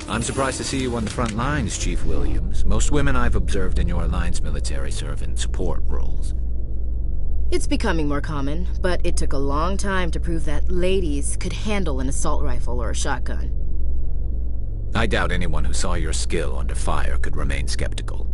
I'm surprised to see you on the front lines, Chief Williams. Most women I've observed in your alliance military serve in support roles. It's becoming more common, but it took a long time to prove that ladies could handle an assault rifle or a shotgun. I doubt anyone who saw your skill under fire could remain skeptical.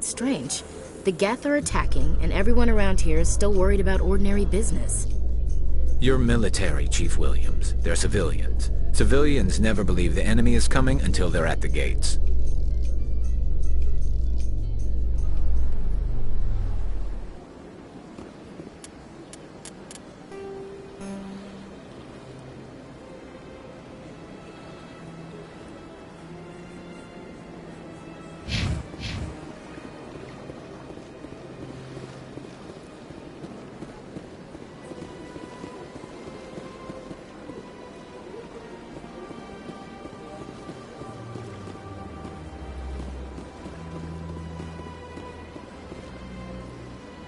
Strange. The Geth are attacking, and everyone around here is still worried about ordinary business. You're military, Chief Williams. They're civilians. Civilians never believe the enemy is coming until they're at the gates.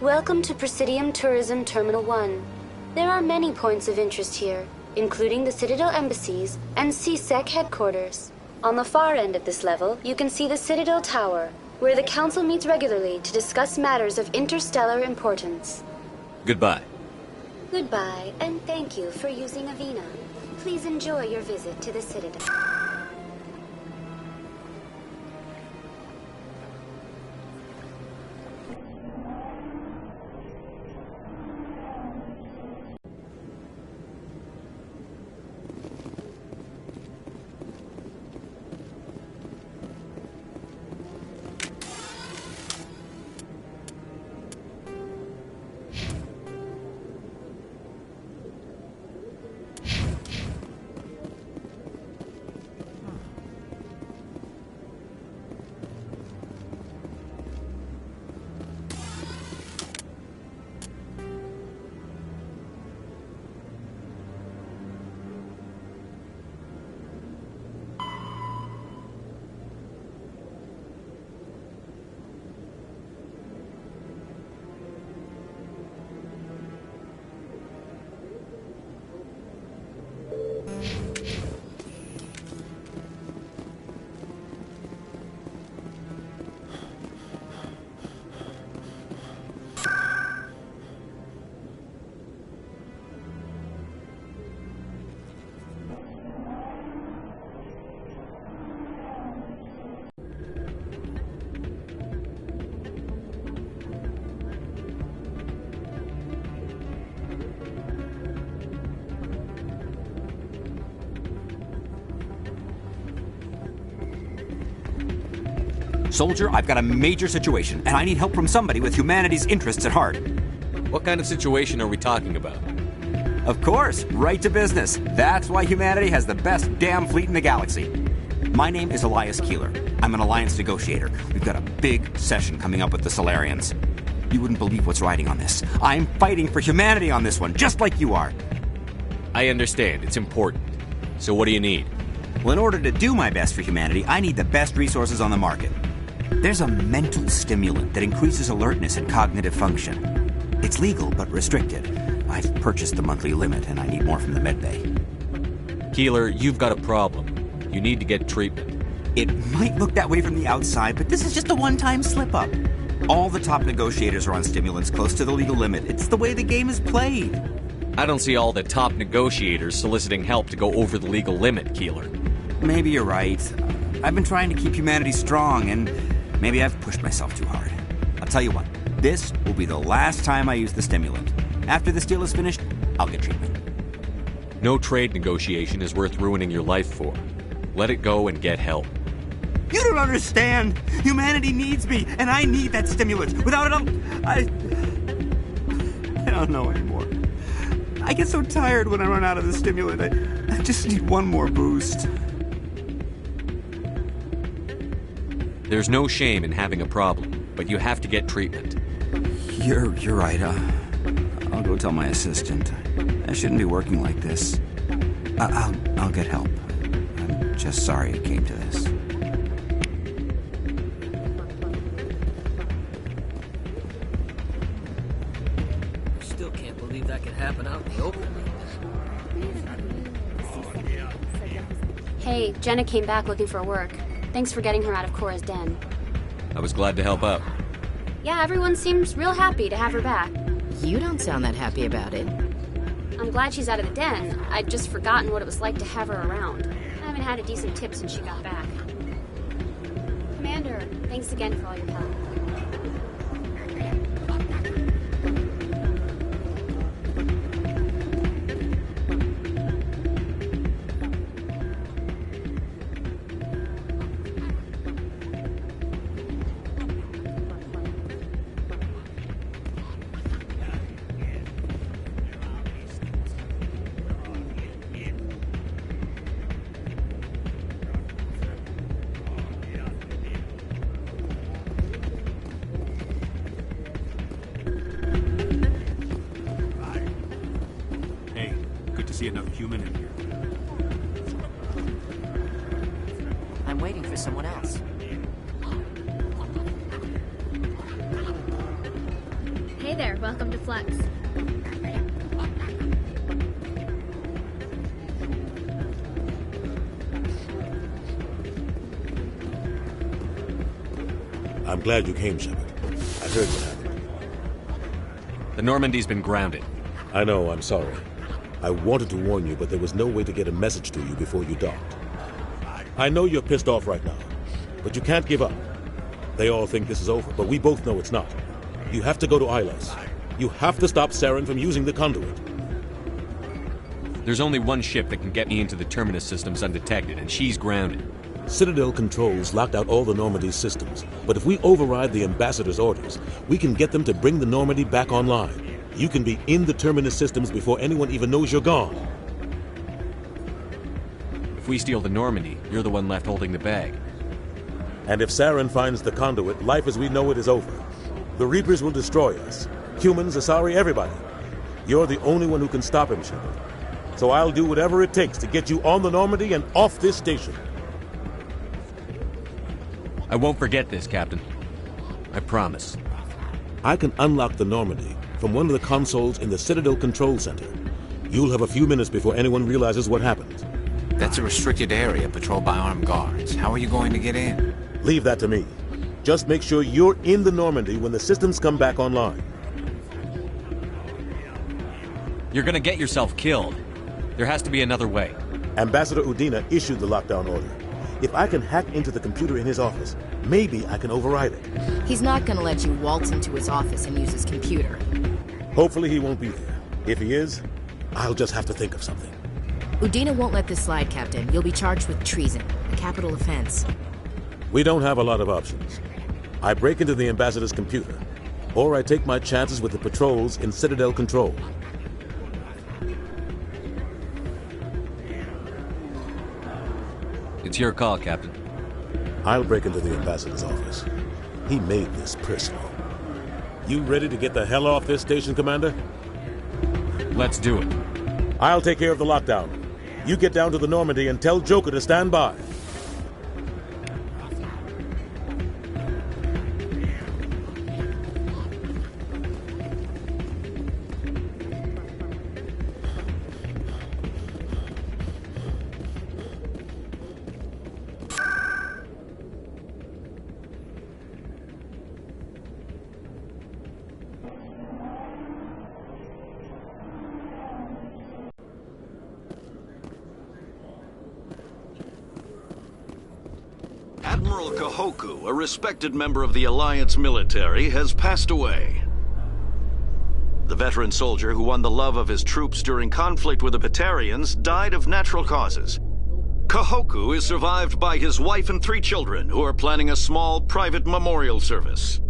Welcome to Presidium Tourism Terminal 1. There are many points of interest here, including the Citadel embassies and CSEC headquarters. On the far end of this level, you can see the Citadel Tower, where the Council meets regularly to discuss matters of interstellar importance. Goodbye. Goodbye, and thank you for using Avena. Please enjoy your visit to the Citadel. Soldier, I've got a major situation, and I need help from somebody with humanity's interests at heart. What kind of situation are we talking about? Of course, right to business. That's why humanity has the best damn fleet in the galaxy. My name is Elias Keeler. I'm an alliance negotiator. We've got a big session coming up with the Solarians. You wouldn't believe what's riding on this. I'm fighting for humanity on this one, just like you are. I understand. It's important. So what do you need? Well, in order to do my best for humanity, I need the best resources on the market. There's a mental stimulant that increases alertness and cognitive function. It's legal, but restricted. I've purchased the monthly limit, and I need more from the medbay. Keeler, you've got a problem. You need to get treatment. It might look that way from the outside, but this is just a one-time slip-up. All the top negotiators are on stimulants close to the legal limit. It's the way the game is played. I don't see all the top negotiators soliciting help to go over the legal limit, Keeler. Maybe you're right. I've been trying to keep humanity strong, and maybe I've pushed myself too hard. I'll tell you what, this will be the last time I use the stimulant. After this deal is finished, I'll get treatment. No trade negotiation is worth ruining your life for. Let it go and get help. You don't understand. Humanity needs me, and I need that stimulant. Without it, I don't know anymore. I get so tired when I run out of the stimulant. I just need one more boost. There's no shame in having a problem, but you have to get treatment. You're right. I'll go tell my assistant. I shouldn't be working like this. I'll get help. I'm just sorry it came to this. Still can't believe that could happen out in the open. Hey, Jenna came back looking for work. Thanks for getting her out of Cora's den. I was glad to help out. Yeah, everyone seems real happy to have her back. You don't sound that happy about it. I'm glad she's out of the den. I'd just forgotten what it was like to have her around. I haven't had a decent tip since she got back. Commander, thanks again for all your help. See another human in here. I'm waiting for someone else. Hey there, welcome to Flux. I'm glad you came, Shepard. I heard what happened. The Normandy's been grounded. I know, I'm sorry. I wanted to warn you, but there was no way to get a message to you before you docked. I know you're pissed off right now, but you can't give up. They all think this is over, but we both know it's not. You have to go to Ilas. You have to stop Saren from using the conduit. There's only one ship that can get me into the Terminus systems undetected, and she's grounded. Citadel controls locked out all the Normandy's systems, but if we override the Ambassador's orders, we can get them to bring the Normandy back online. You can be in the Terminus systems before anyone even knows you're gone. If we steal the Normandy, you're the one left holding the bag. And if Saren finds the conduit, life as we know it is over. The Reapers will destroy us. Humans, Asari, everybody. You're the only one who can stop him, Shepard. So I'll do whatever it takes to get you on the Normandy and off this station. I won't forget this, Captain. I promise. I can unlock the Normandy from one of the consoles in the Citadel Control Center. You'll have a few minutes before anyone realizes what happened. That's a restricted area patrolled by armed guards. How are you going to get in? Leave that to me. Just make sure you're in the Normandy when the systems come back online. You're gonna get yourself killed. There has to be another way. Ambassador Udina issued the lockdown order. If I can hack into the computer in his office, maybe I can override it. He's not gonna let you waltz into his office and use his computer. Hopefully he won't be there. If he is, I'll just have to think of something. Udina won't let this slide, Captain. You'll be charged with treason, a capital offense. We don't have a lot of options. I break into the Ambassador's computer, or I take my chances with the patrols in Citadel Control. It's your call, Captain. I'll break into the Ambassador's office. He made this personal. You ready to get the hell off this station, Commander? Let's do it. I'll take care of the lockdown. You get down to the Normandy and tell Joker to stand by. Admiral Kahoku, a respected member of the Alliance military, has passed away. The veteran soldier who won the love of his troops during conflict with the Batarians died of natural causes. Kahoku is survived by his wife and 3 children, who are planning a small private memorial service.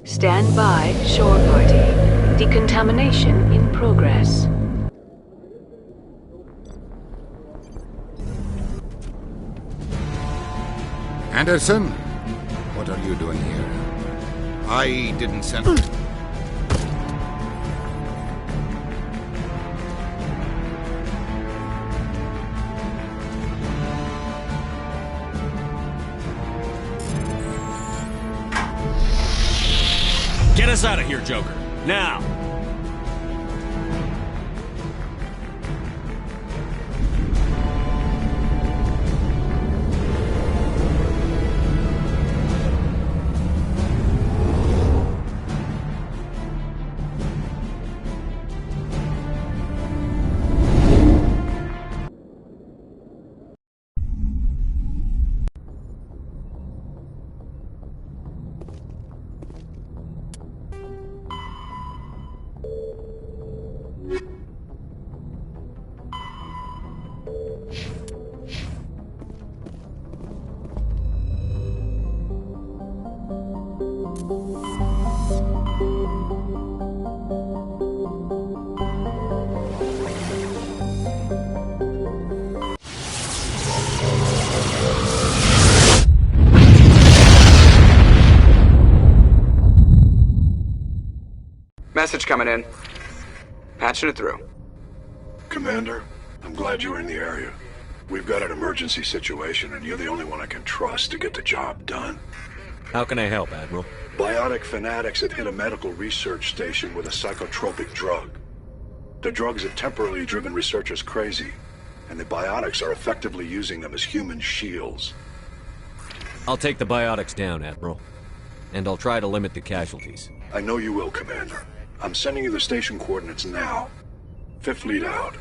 Stand by, shore party. Decontamination in progress. Anderson? What are you doing here? I didn't send... Get us out of here, Joker. Now! Message coming in. Patching it through. Commander, I'm glad you're in the area. We've got an emergency situation, and you're the only one I can trust to get the job done. How can I help, Admiral? Biotic fanatics have hit a medical research station with a psychotropic drug. The drugs have temporarily driven researchers crazy, and the biotics are effectively using them as human shields. I'll take the biotics down, Admiral. And I'll try to limit the casualties. I know you will, Commander. I'm sending you the station coordinates now. 5th Fleet out.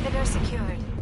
Inhibitor secured.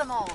them all.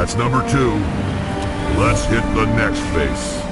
That's number 2. Let's hit the next base.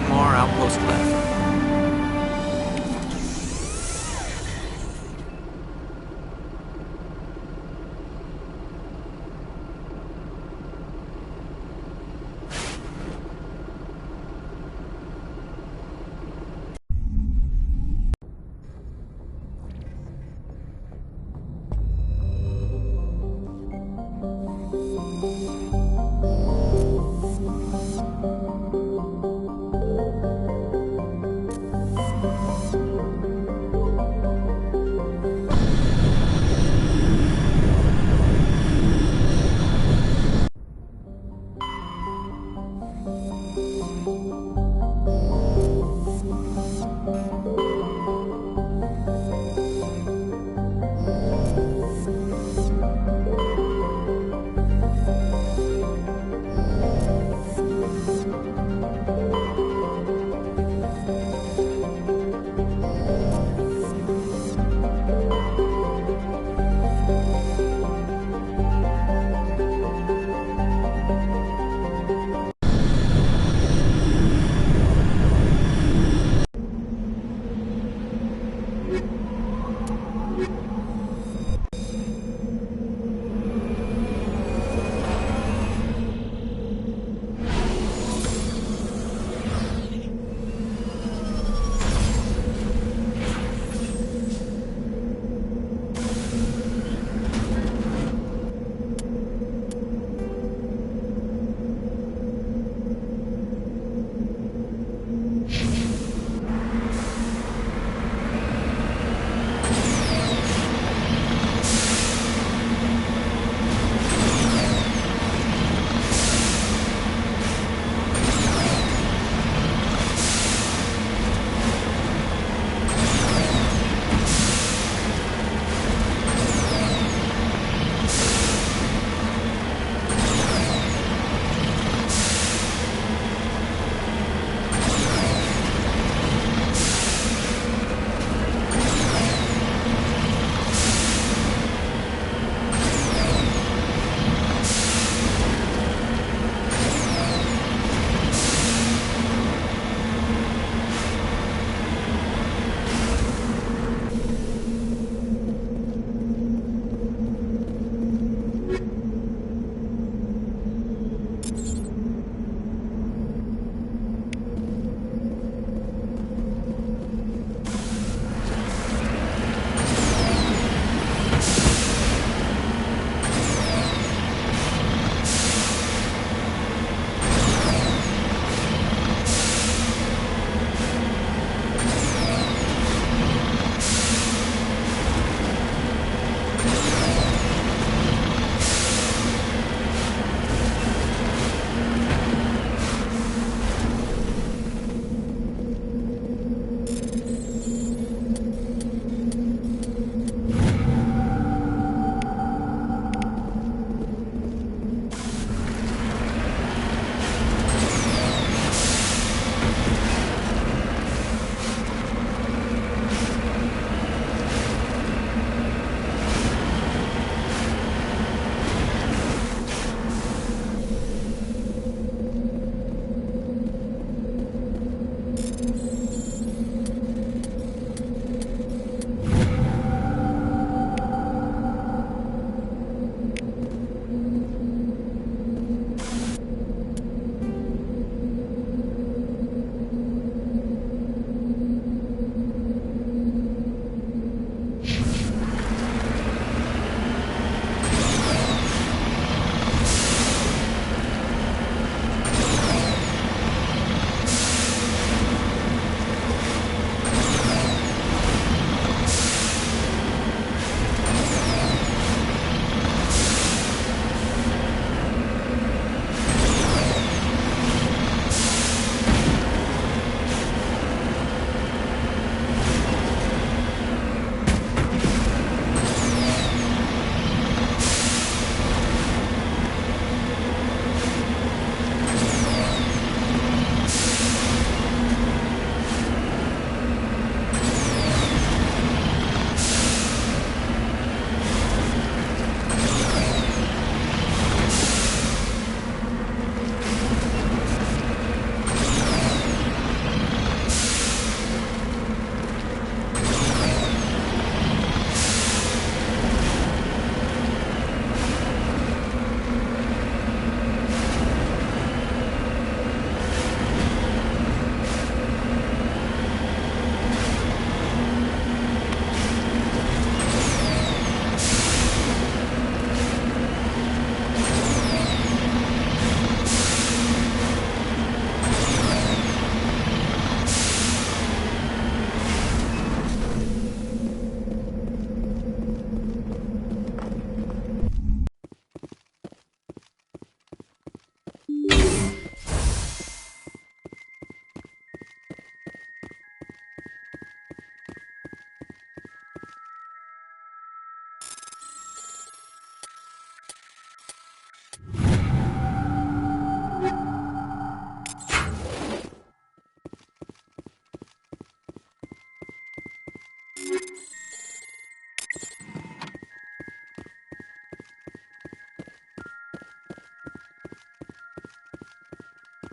one more outpost left.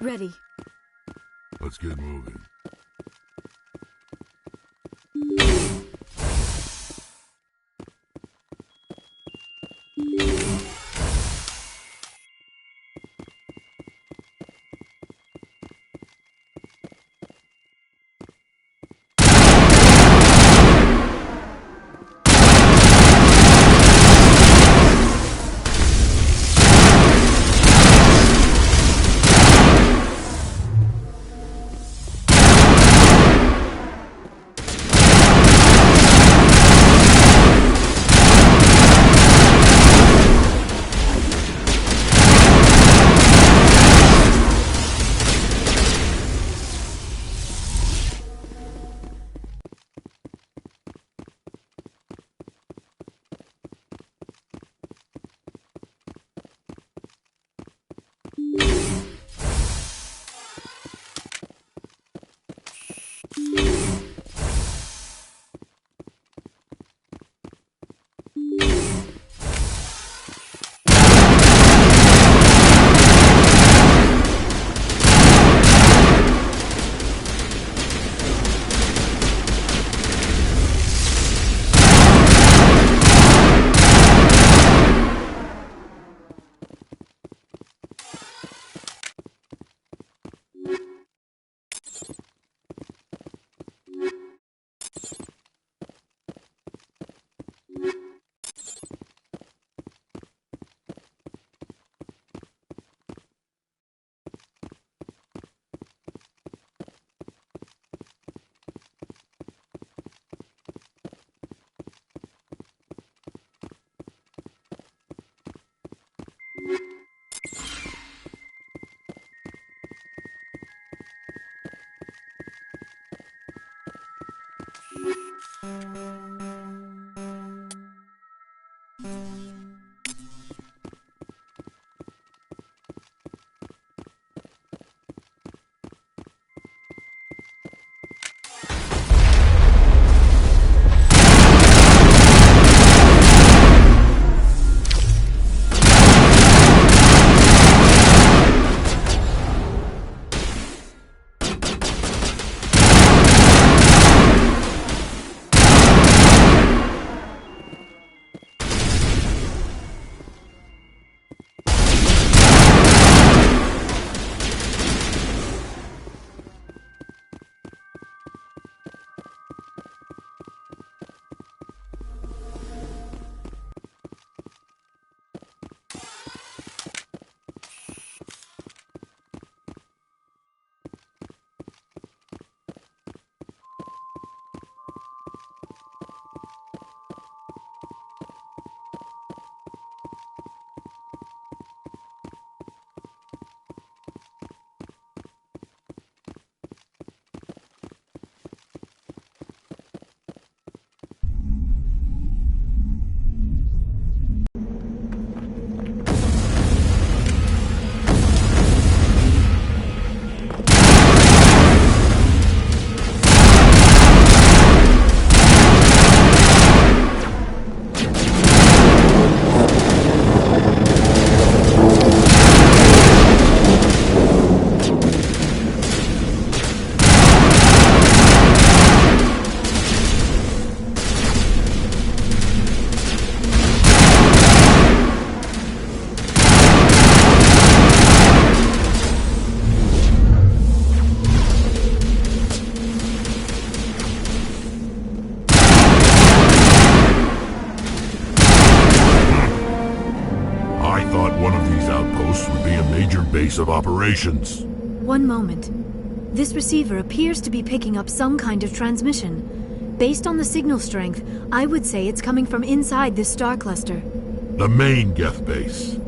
Ready. Let's get moving. base of operations. One moment. This receiver appears to be picking up some kind of transmission. Based on the signal strength, I would say it's coming from inside this star cluster. The main Geth base.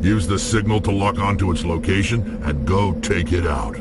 Use the signal to lock onto its location and go take it out.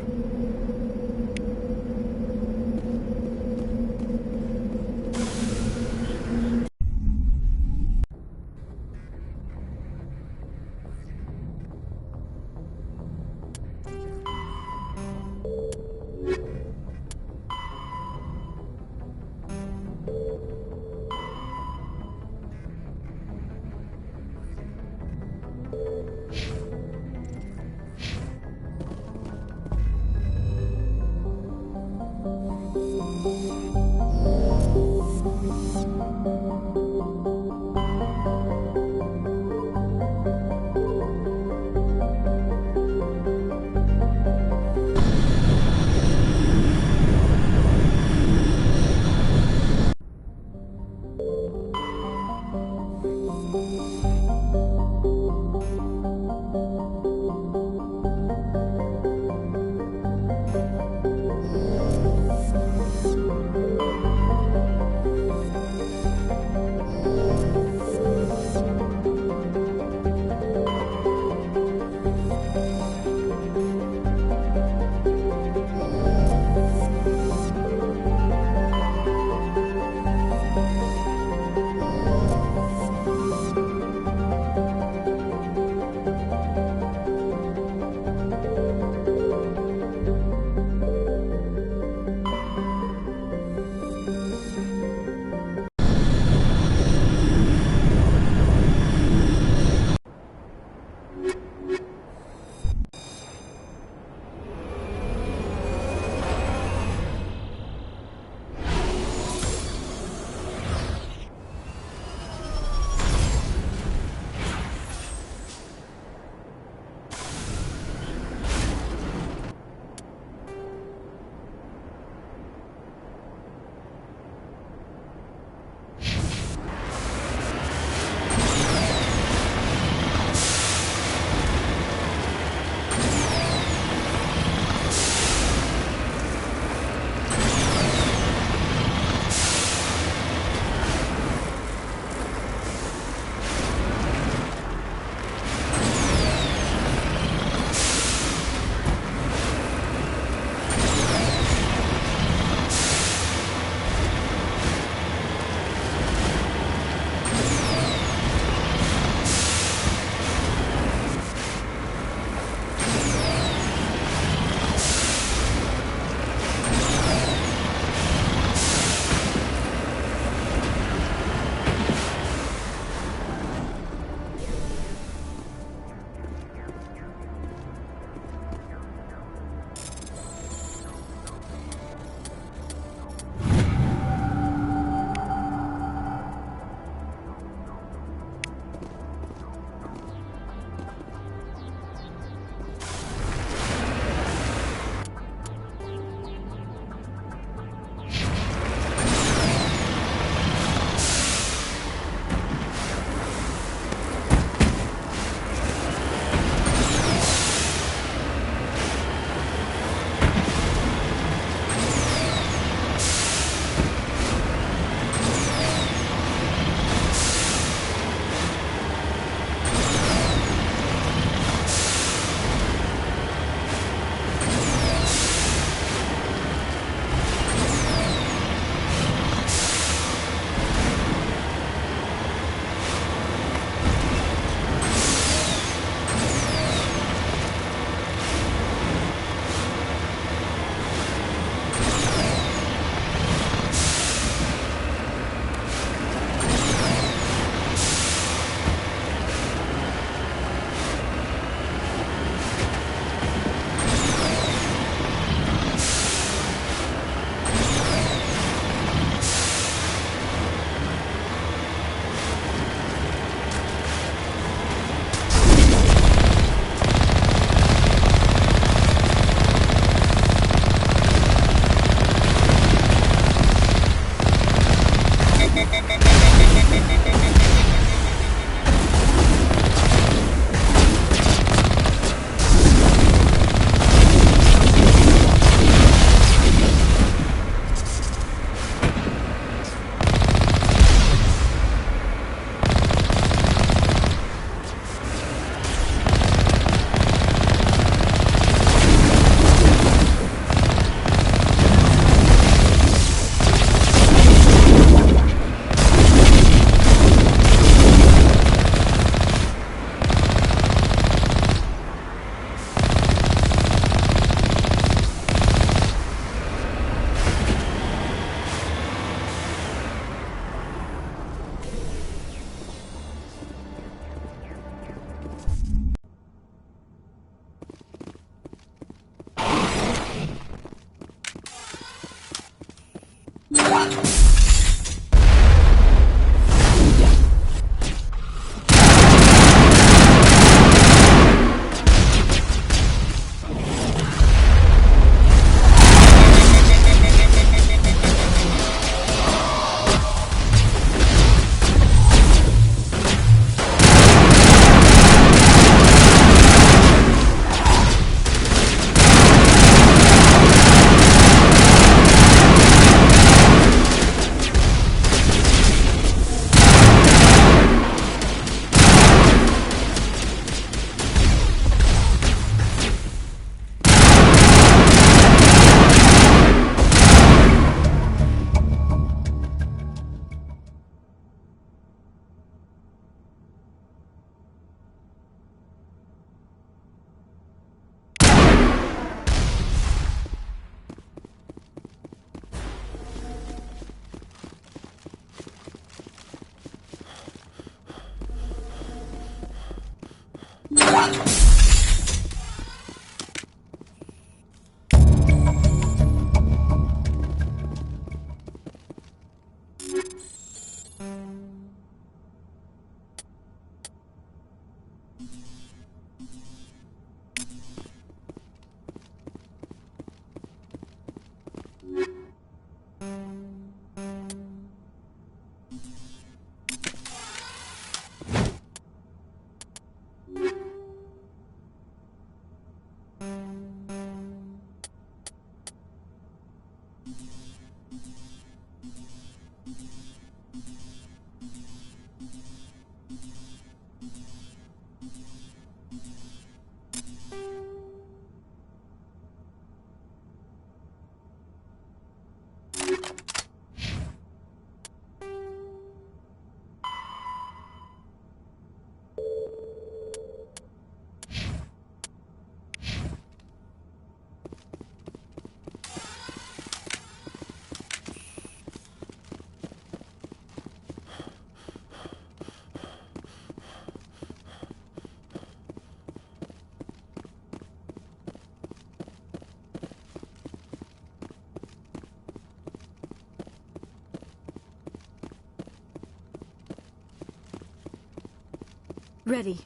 Ready.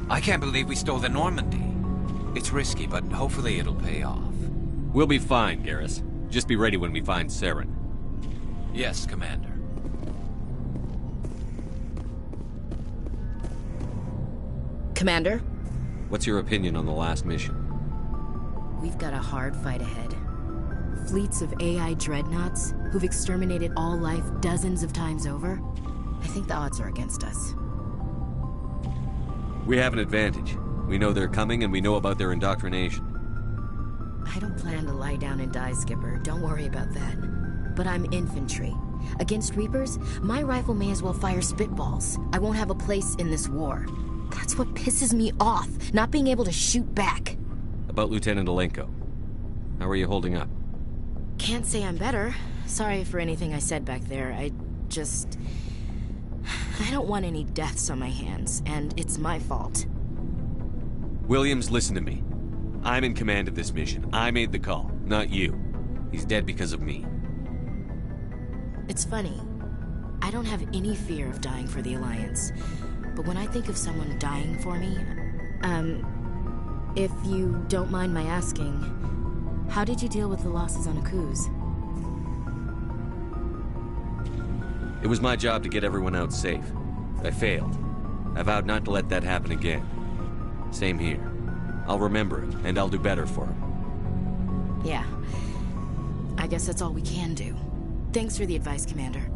I can't believe we stole the Normandy. It's risky, but hopefully it'll pay off. We'll be fine, Garrus. Just be ready when we find Saren. Yes, Commander. Commander? What's your opinion on the last mission? We've got a hard fight ahead. Fleets of AI dreadnoughts who've exterminated all life dozens of times over. I think the odds are against us. We have an advantage. We know they're coming and we know about their indoctrination. I don't plan to lie down and die, Skipper. Don't worry about that. But I'm infantry. Against Reapers, my rifle may as well fire spitballs. I won't have a place in this war. That's what pisses me off, not being able to shoot back. About Lieutenant Alenko. How are you holding up? Can't say I'm better. Sorry for anything I said back there. I don't want any deaths on my hands, and it's my fault. Williams, listen to me. I'm in command of this mission. I made the call, not you. He's dead because of me. It's funny. I don't have any fear of dying for the Alliance. But when I think of someone dying for me, if you don't mind my asking, how did you deal with the losses on Akuz? It was my job to get everyone out safe. I failed. I vowed not to let that happen again. Same here. I'll remember it, and I'll do better for him. Yeah. I guess that's all we can do. Thanks for the advice, Commander.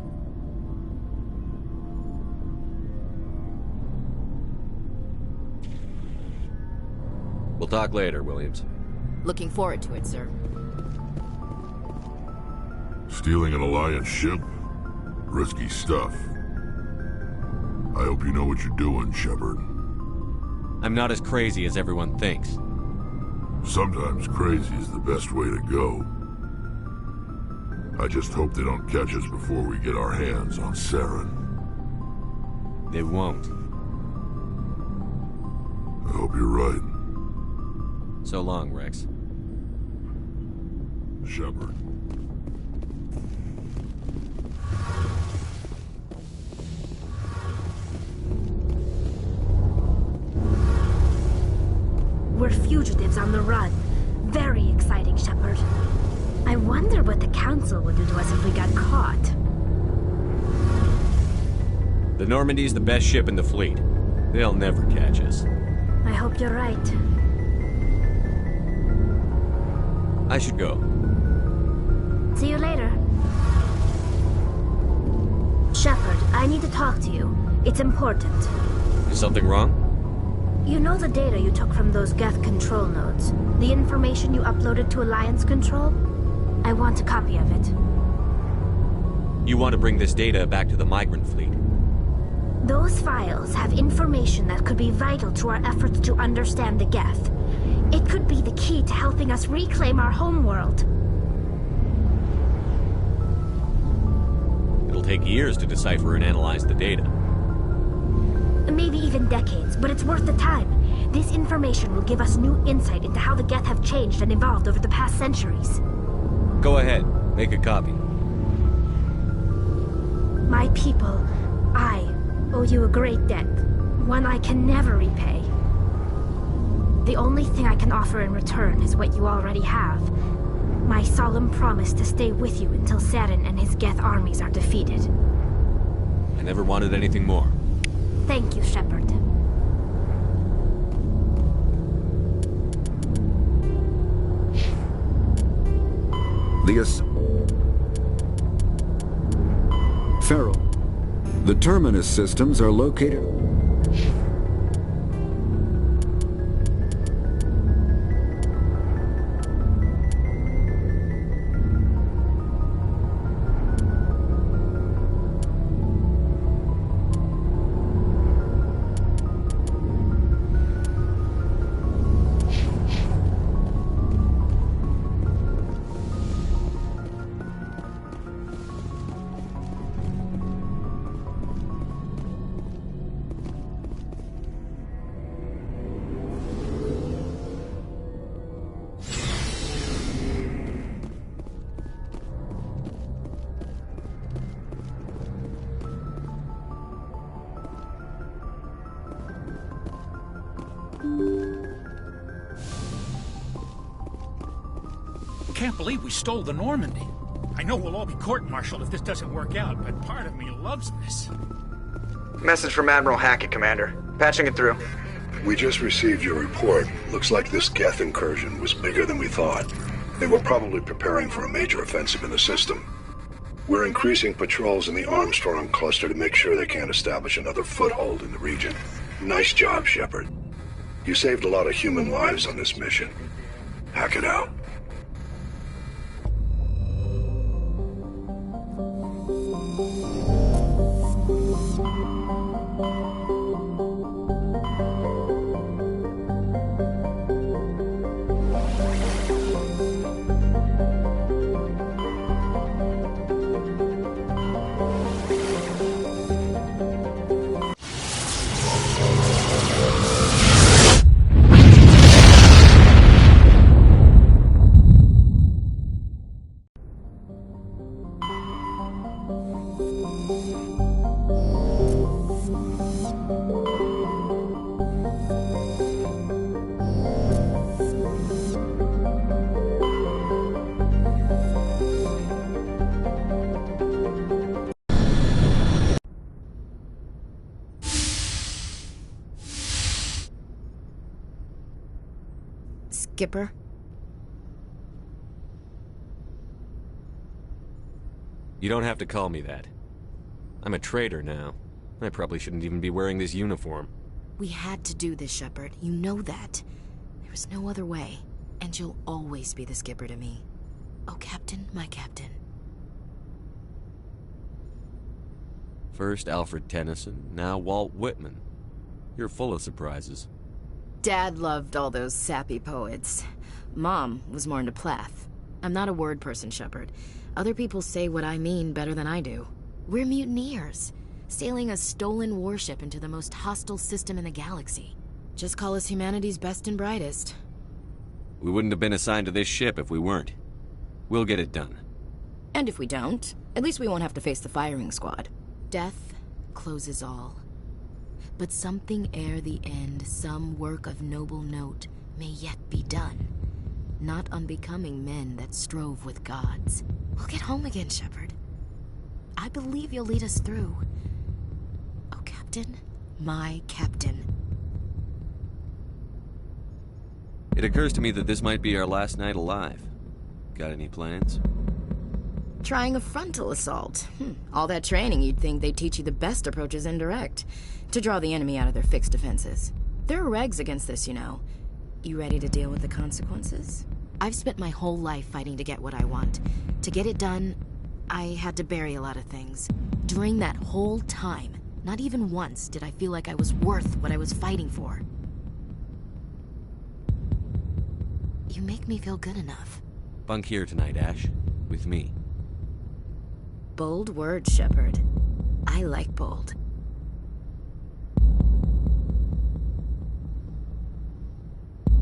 We'll talk later, Williams. Looking forward to it, sir. Stealing an Alliance ship? Risky stuff. I hope you know what you're doing, Shepard. I'm not as crazy as everyone thinks. Sometimes crazy is the best way to go. I just hope they don't catch us before we get our hands on Saren. They won't. I hope you're right. So long, Rex. Shepard. We're fugitives on the run. Very exciting, Shepard. I wonder what the Council would do to us if we got caught. The Normandy's the best ship in the fleet. They'll never catch us. I hope you're right. I should go. See you later. need to talk to you. It's important. Is something wrong? You know the data you took from those Geth control nodes? The information you uploaded to Alliance Control? I want a copy of it. You want to bring this data back to the migrant fleet? Those files have information that could be vital to our efforts to understand the Geth. It could be the key to helping us reclaim our homeworld. It'll take years to decipher and analyze the data. Maybe even decades, but it's worth the time. This information will give us new insight into how the Geth have changed and evolved over the past centuries. Go ahead, make a copy. My people, I owe you a great debt, one I can never repay. The only thing I can offer in return is what you already have. My solemn promise to stay with you until Saturn and his Geth armies are defeated. I never wanted anything more. Thank you, Shepard. Farrell, the terminus systems are located... Can't believe we stole the Normandy. I know we'll all be court-martialed if this doesn't work out, but part of me loves this. Message from Admiral Hackett, Commander. Patching it through. We just received your report. Looks like this Geth incursion was bigger than we thought. They were probably preparing for a major offensive in the system. We're increasing patrols in the Armstrong cluster to make sure they can't establish another foothold in the region. Nice job, Shepard. You saved a lot of human lives on this mission. Hackett out. Skipper? You don't have to call me that. I'm a traitor now. I probably shouldn't even be wearing this uniform. We had to do this, Shepard. You know that. There was no other way. And you'll always be the skipper to me. Oh, Captain, my captain. First Alfred Tennyson, now Walt Whitman. You're full of surprises. Dad loved all those sappy poets. Mom was more into Plath. I'm not a word person, Shepard. Other people say what I mean better than I do. We're mutineers, sailing a stolen warship into the most hostile system in the galaxy. Just call us humanity's best and brightest. We wouldn't have been assigned to this ship if we weren't. We'll get it done. And if we don't, at least we won't have to face the firing squad. Death closes all. But something ere the end, some work of noble note, may yet be done. Not unbecoming men that strove with gods. We'll get home again, Shepard. I believe you'll lead us through. Oh, Captain, my captain. It occurs to me that this might be our last night alive. Got any plans? Trying a frontal assault. All that training, you'd think they'd teach you the best approaches indirect, to draw the enemy out of their fixed defenses. There are regs against this, you know. You ready to deal with the consequences? I've spent my whole life fighting to get what I want. To get it done, I had to bury a lot of things. During that whole time, not even once did I feel like I was worth what I was fighting for. You make me feel good enough. Bunk here tonight, Ash. With me. Bold words, Shepard. I like bold.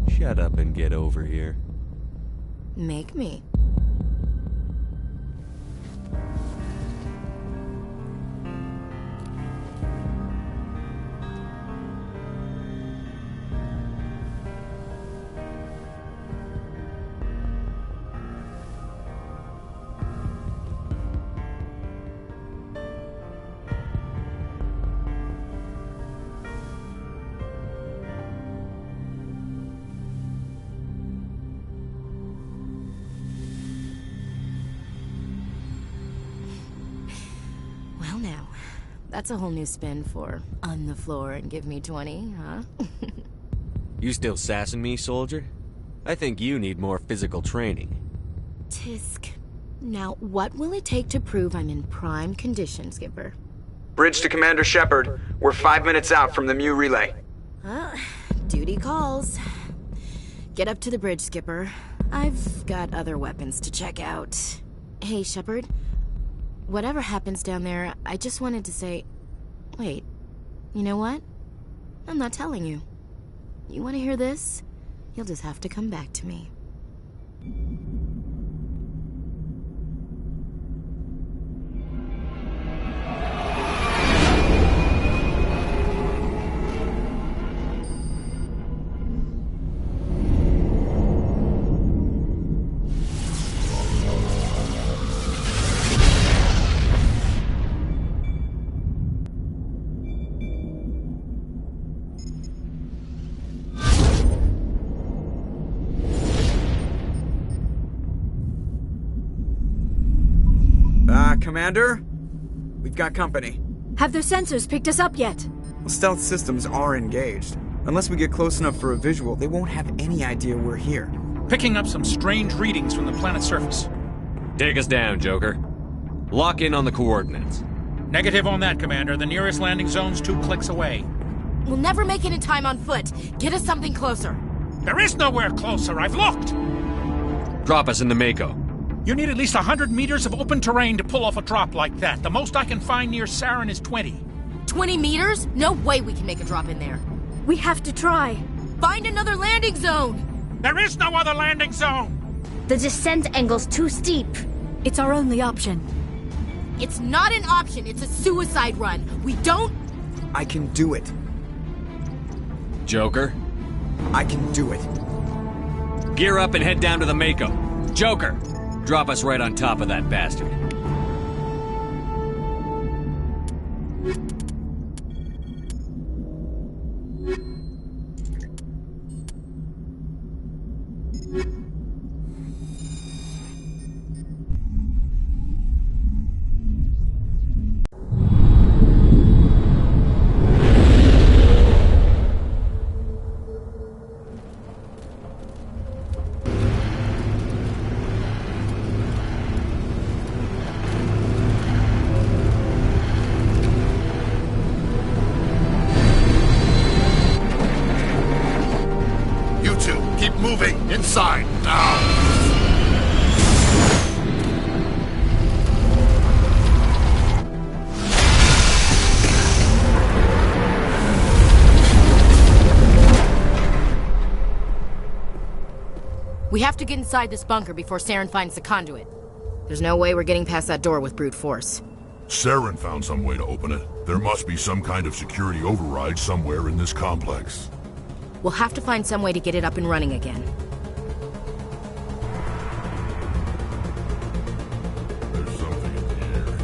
Shut up and get over here. Make me. Well now, that's a whole new spin for on the floor and give me 20, huh? You still sassing me, soldier? I think you need more physical training. Tisk. Now, what will it take to prove I'm in prime condition, Skipper? Bridge to Commander Shepard. We're 5 minutes out from the Mu relay. Duty calls. Get up to the bridge, Skipper. I've got other weapons to check out. Hey, Shepard. Whatever happens down there, I just wanted to say... Wait, you know what? I'm not telling you. You want to hear this? You'll just have to come back to me. Commander? We've got company. Have their sensors picked us up yet? Well, stealth systems are engaged. Unless we get close enough for a visual, they won't have any idea we're here. Picking up some strange readings from the planet's surface. Take us down, Joker. Lock in on the coordinates. Negative on that, Commander. The nearest landing zone's 2 clicks away. We'll never make it in time on foot. Get us something closer. There is nowhere closer. I've looked. Drop us in the Mako. You need at least 100 meters of open terrain to pull off a drop like that. The most I can find near Saren is 20. 20 meters? No way we can make a drop in there. We have to try. Find another landing zone! There is no other landing zone! The descent angle's too steep. It's our only option. It's not an option, it's a suicide run. We don't... I can do it. Joker? I can do it. Gear up and head down to the Mako. Joker! Drop us right on top of that bastard. Inside, now! We have to get inside this bunker before Saren finds the conduit. There's no way we're getting past that door with brute force. Saren found some way to open it. There must be some kind of security override somewhere in this complex. We'll have to find some way to get it up and running again. There's something in the air.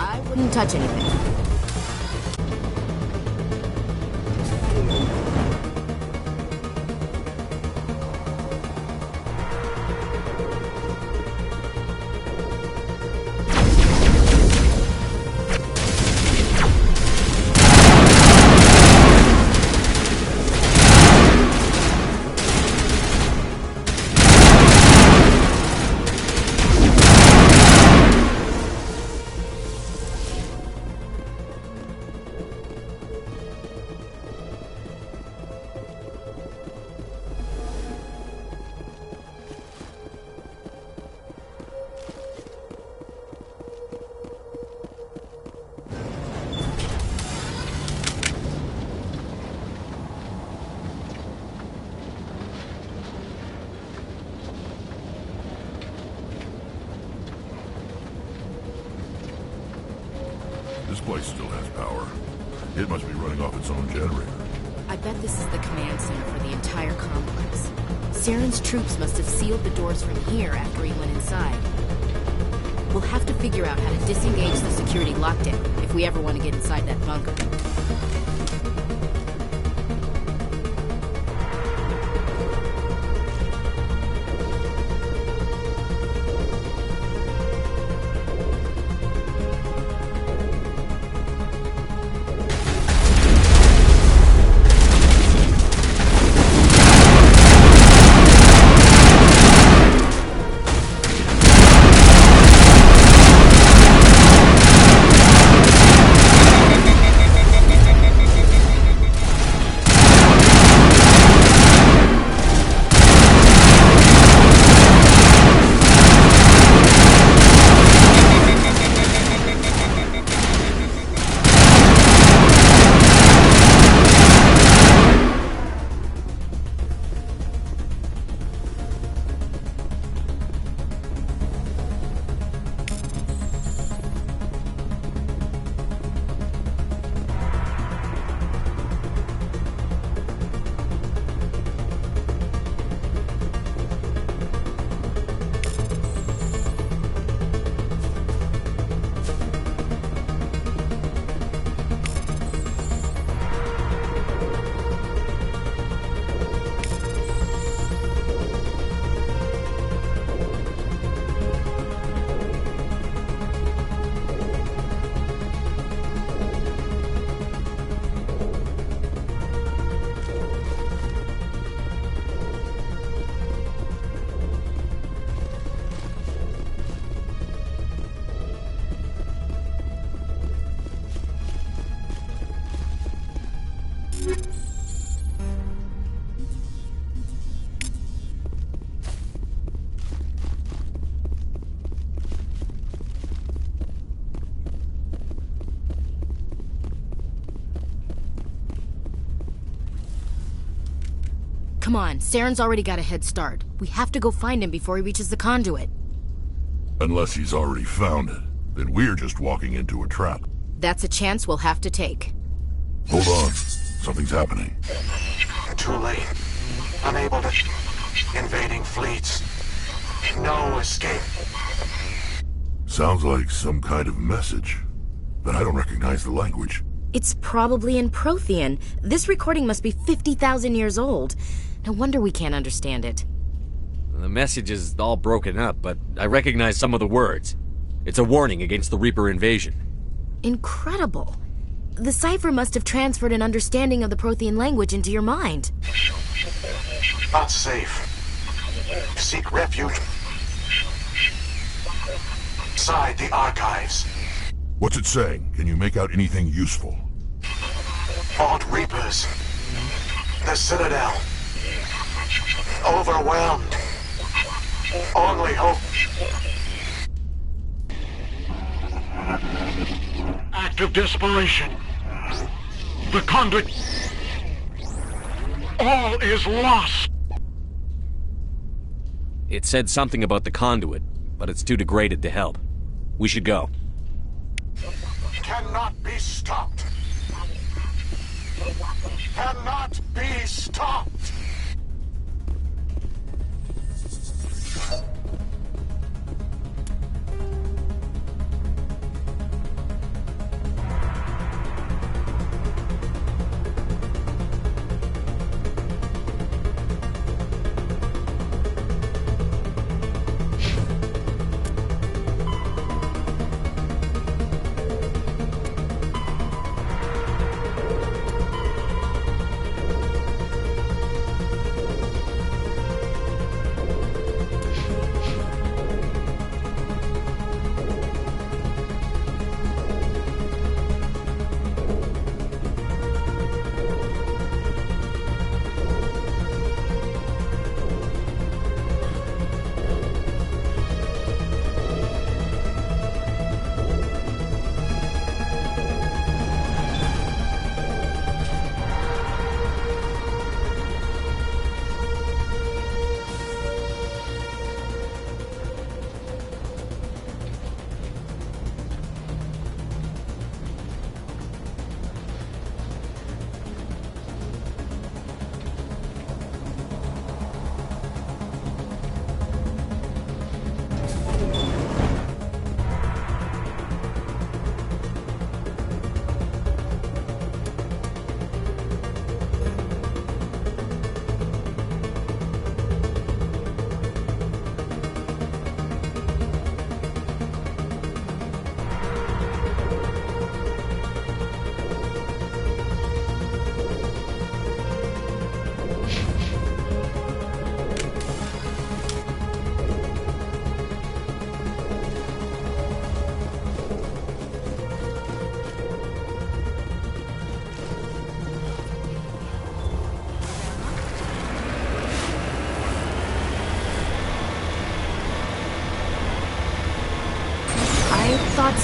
I wouldn't touch anything. This place still has power. It must be running off its own generator. I bet this is the command center for the entire complex. Saren's troops must have sealed the doors from here after he went inside. We'll have to figure out how to disengage the security lockdown if we ever want to get inside that bunker. Come on, Saren's already got a head start. We have to go find him before he reaches the conduit. Unless he's already found it, then we're just walking into a trap. That's a chance we'll have to take. Hold on. Something's happening. Too late. Unable to... Invading fleets. No escape. Sounds like some kind of message, but I don't recognize the language. It's probably in Prothean. This recording must be 50,000 years old. No wonder we can't understand it. The message is all broken up, but I recognize some of the words. It's a warning against the Reaper invasion. Incredible. The cipher must have transferred an understanding of the Prothean language into your mind. Not safe. Seek refuge inside the archives. What's it saying? Can you make out anything useful? Fought Reapers. The Citadel. Overwhelmed. Only hope. Act of desperation. The conduit. All is lost. It said something about the conduit, but it's too degraded to help. We should go. Cannot be stopped. Cannot be stopped.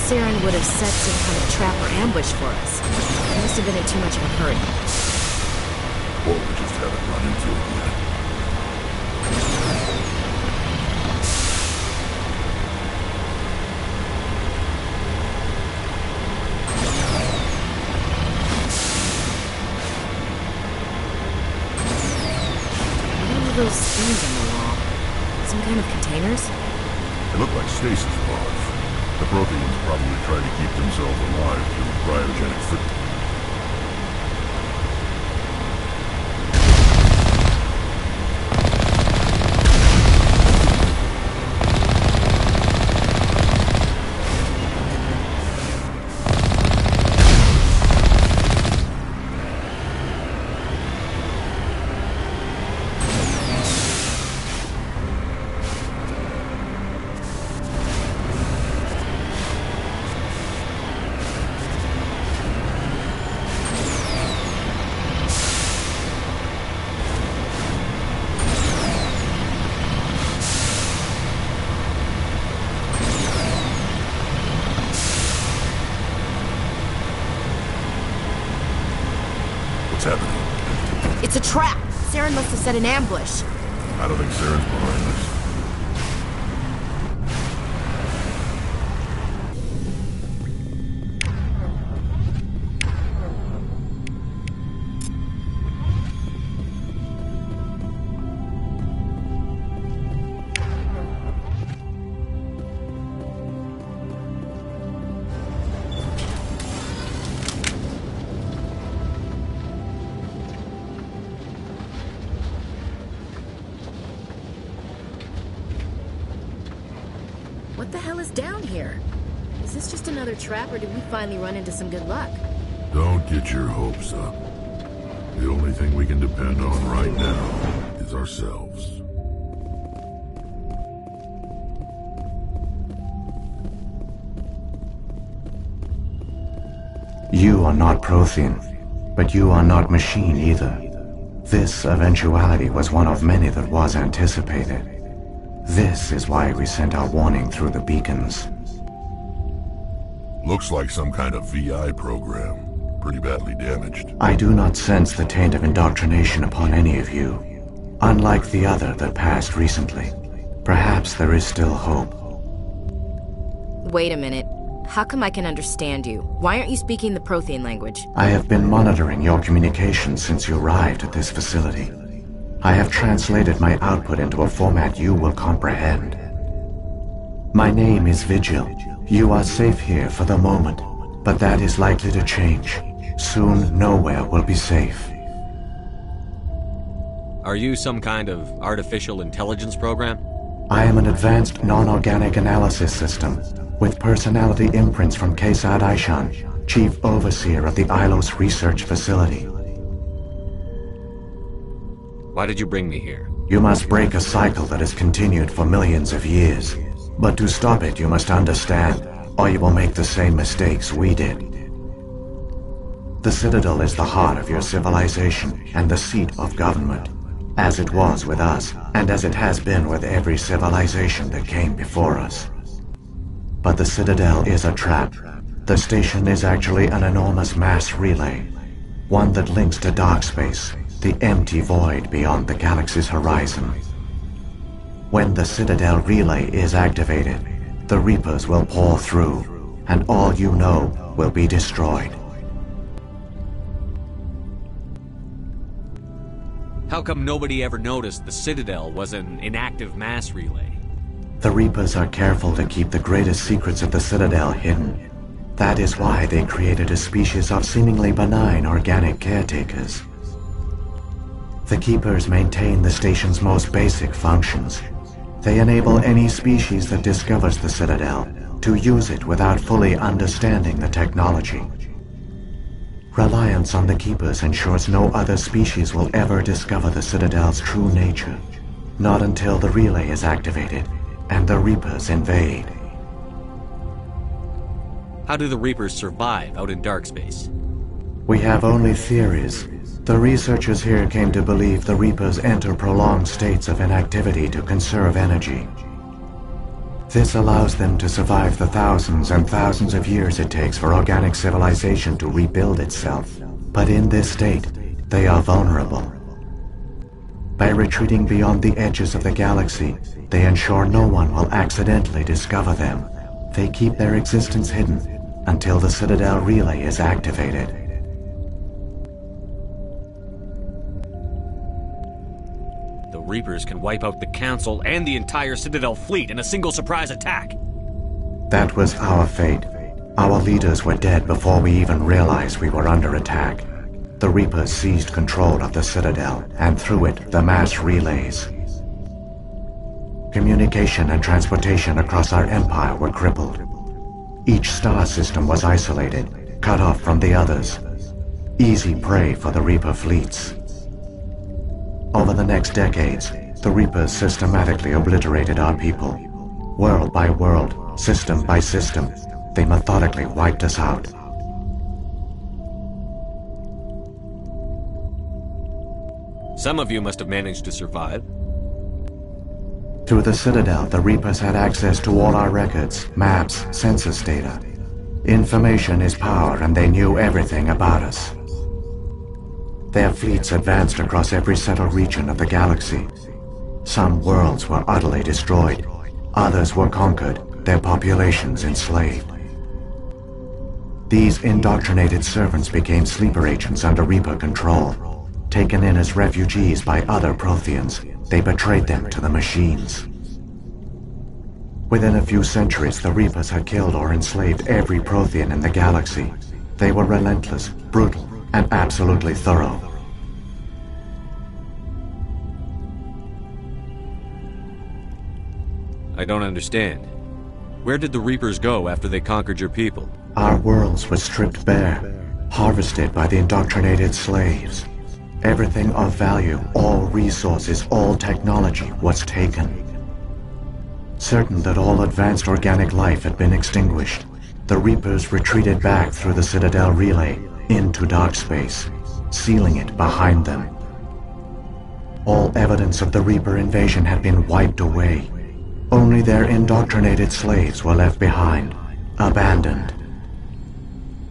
Saren would have set some kind of trap or ambush for us. He must have been in too much of a hurry. Or we just haven't run into it yet. What are those things on the wall? Some kind of containers? They look like stasis pods. The Protheans probably try to keep themselves alive through cryogenic friction. It's a trap! Saren must have set an ambush. I don't think Saren's behind this. What the hell is down here? Is this just another trap, or did we finally run into some good luck? Don't get your hopes up. The only thing we can depend on right now is ourselves. You are not Prothean, but you are not machine either. This eventuality was one of many that was anticipated. This is why we sent our warning through the beacons. Looks like some kind of VI program. Pretty badly damaged. I do not sense the taint of indoctrination upon any of you. Unlike the other that passed recently. Perhaps there is still hope. Wait a minute. How come I can understand you? Why aren't you speaking the Prothean language? I have been monitoring your communications since you arrived at this facility. I have translated my output into a format you will comprehend. My name is Vigil. You are safe here for the moment, but that is likely to change. Soon, nowhere will be safe. Are you some kind of artificial intelligence program? I am an advanced non-organic analysis system, with personality imprints from Kesad Aishan, Chief Overseer of the Ilos Research Facility. Why did you bring me here? You must break a cycle that has continued for millions of years. But to stop it, you must understand, or you will make the same mistakes we did. The Citadel is the heart of your civilization and the seat of government, as it was with us, and as it has been with every civilization that came before us. But the Citadel is a trap. The station is actually an enormous mass relay, one that links to dark space, the empty void beyond the galaxy's horizon. When the Citadel relay is activated, the Reapers will pour through, and all you know will be destroyed. How come nobody ever noticed the Citadel was an inactive mass relay? The Reapers are careful to keep the greatest secrets of the Citadel hidden. That is why they created a species of seemingly benign organic caretakers. The Keepers maintain the station's most basic functions. They enable any species that discovers the Citadel to use it without fully understanding the technology. Reliance on the Keepers ensures no other species will ever discover the Citadel's true nature. Not until the relay is activated and the Reapers invade. How do the Reapers survive out in dark space? We have only theories. The researchers here came to believe the Reapers enter prolonged states of inactivity to conserve energy. This allows them to survive the thousands and thousands of years it takes for organic civilization to rebuild itself. But in this state, they are vulnerable. By retreating beyond the edges of the galaxy, they ensure no one will accidentally discover them. They keep their existence hidden until the Citadel relay is activated. The Reapers can wipe out the Council and the entire Citadel fleet in a single surprise attack. That was our fate. Our leaders were dead before we even realized we were under attack. The Reapers seized control of the Citadel, and through it, the mass relays. Communication and transportation across our empire were crippled. Each star system was isolated, cut off from the others. Easy prey for the Reaper fleets. Over the next decades, the Reapers systematically obliterated our people. World by world, system by system, they methodically wiped us out. Some of you must have managed to survive. Through the Citadel, the Reapers had access to all our records, maps, census data. Information is power, and they knew everything about us. Their fleets advanced across every settled region of the galaxy. Some worlds were utterly destroyed. Others were conquered, their populations enslaved. These indoctrinated servants became sleeper agents under Reaper control. Taken in as refugees by other Protheans, they betrayed them to the machines. Within a few centuries, the Reapers had killed or enslaved every Prothean in the galaxy. They were relentless, brutal, and absolutely thorough. I don't understand. Where did the Reapers go after they conquered your people? Our worlds were stripped bare, harvested by the indoctrinated slaves. Everything of value, all resources, all technology was taken. Certain that all advanced organic life had been extinguished, the Reapers retreated back through the Citadel relay into dark space, sealing it behind them. All evidence of the Reaper invasion had been wiped away. Only their indoctrinated slaves were left behind, abandoned.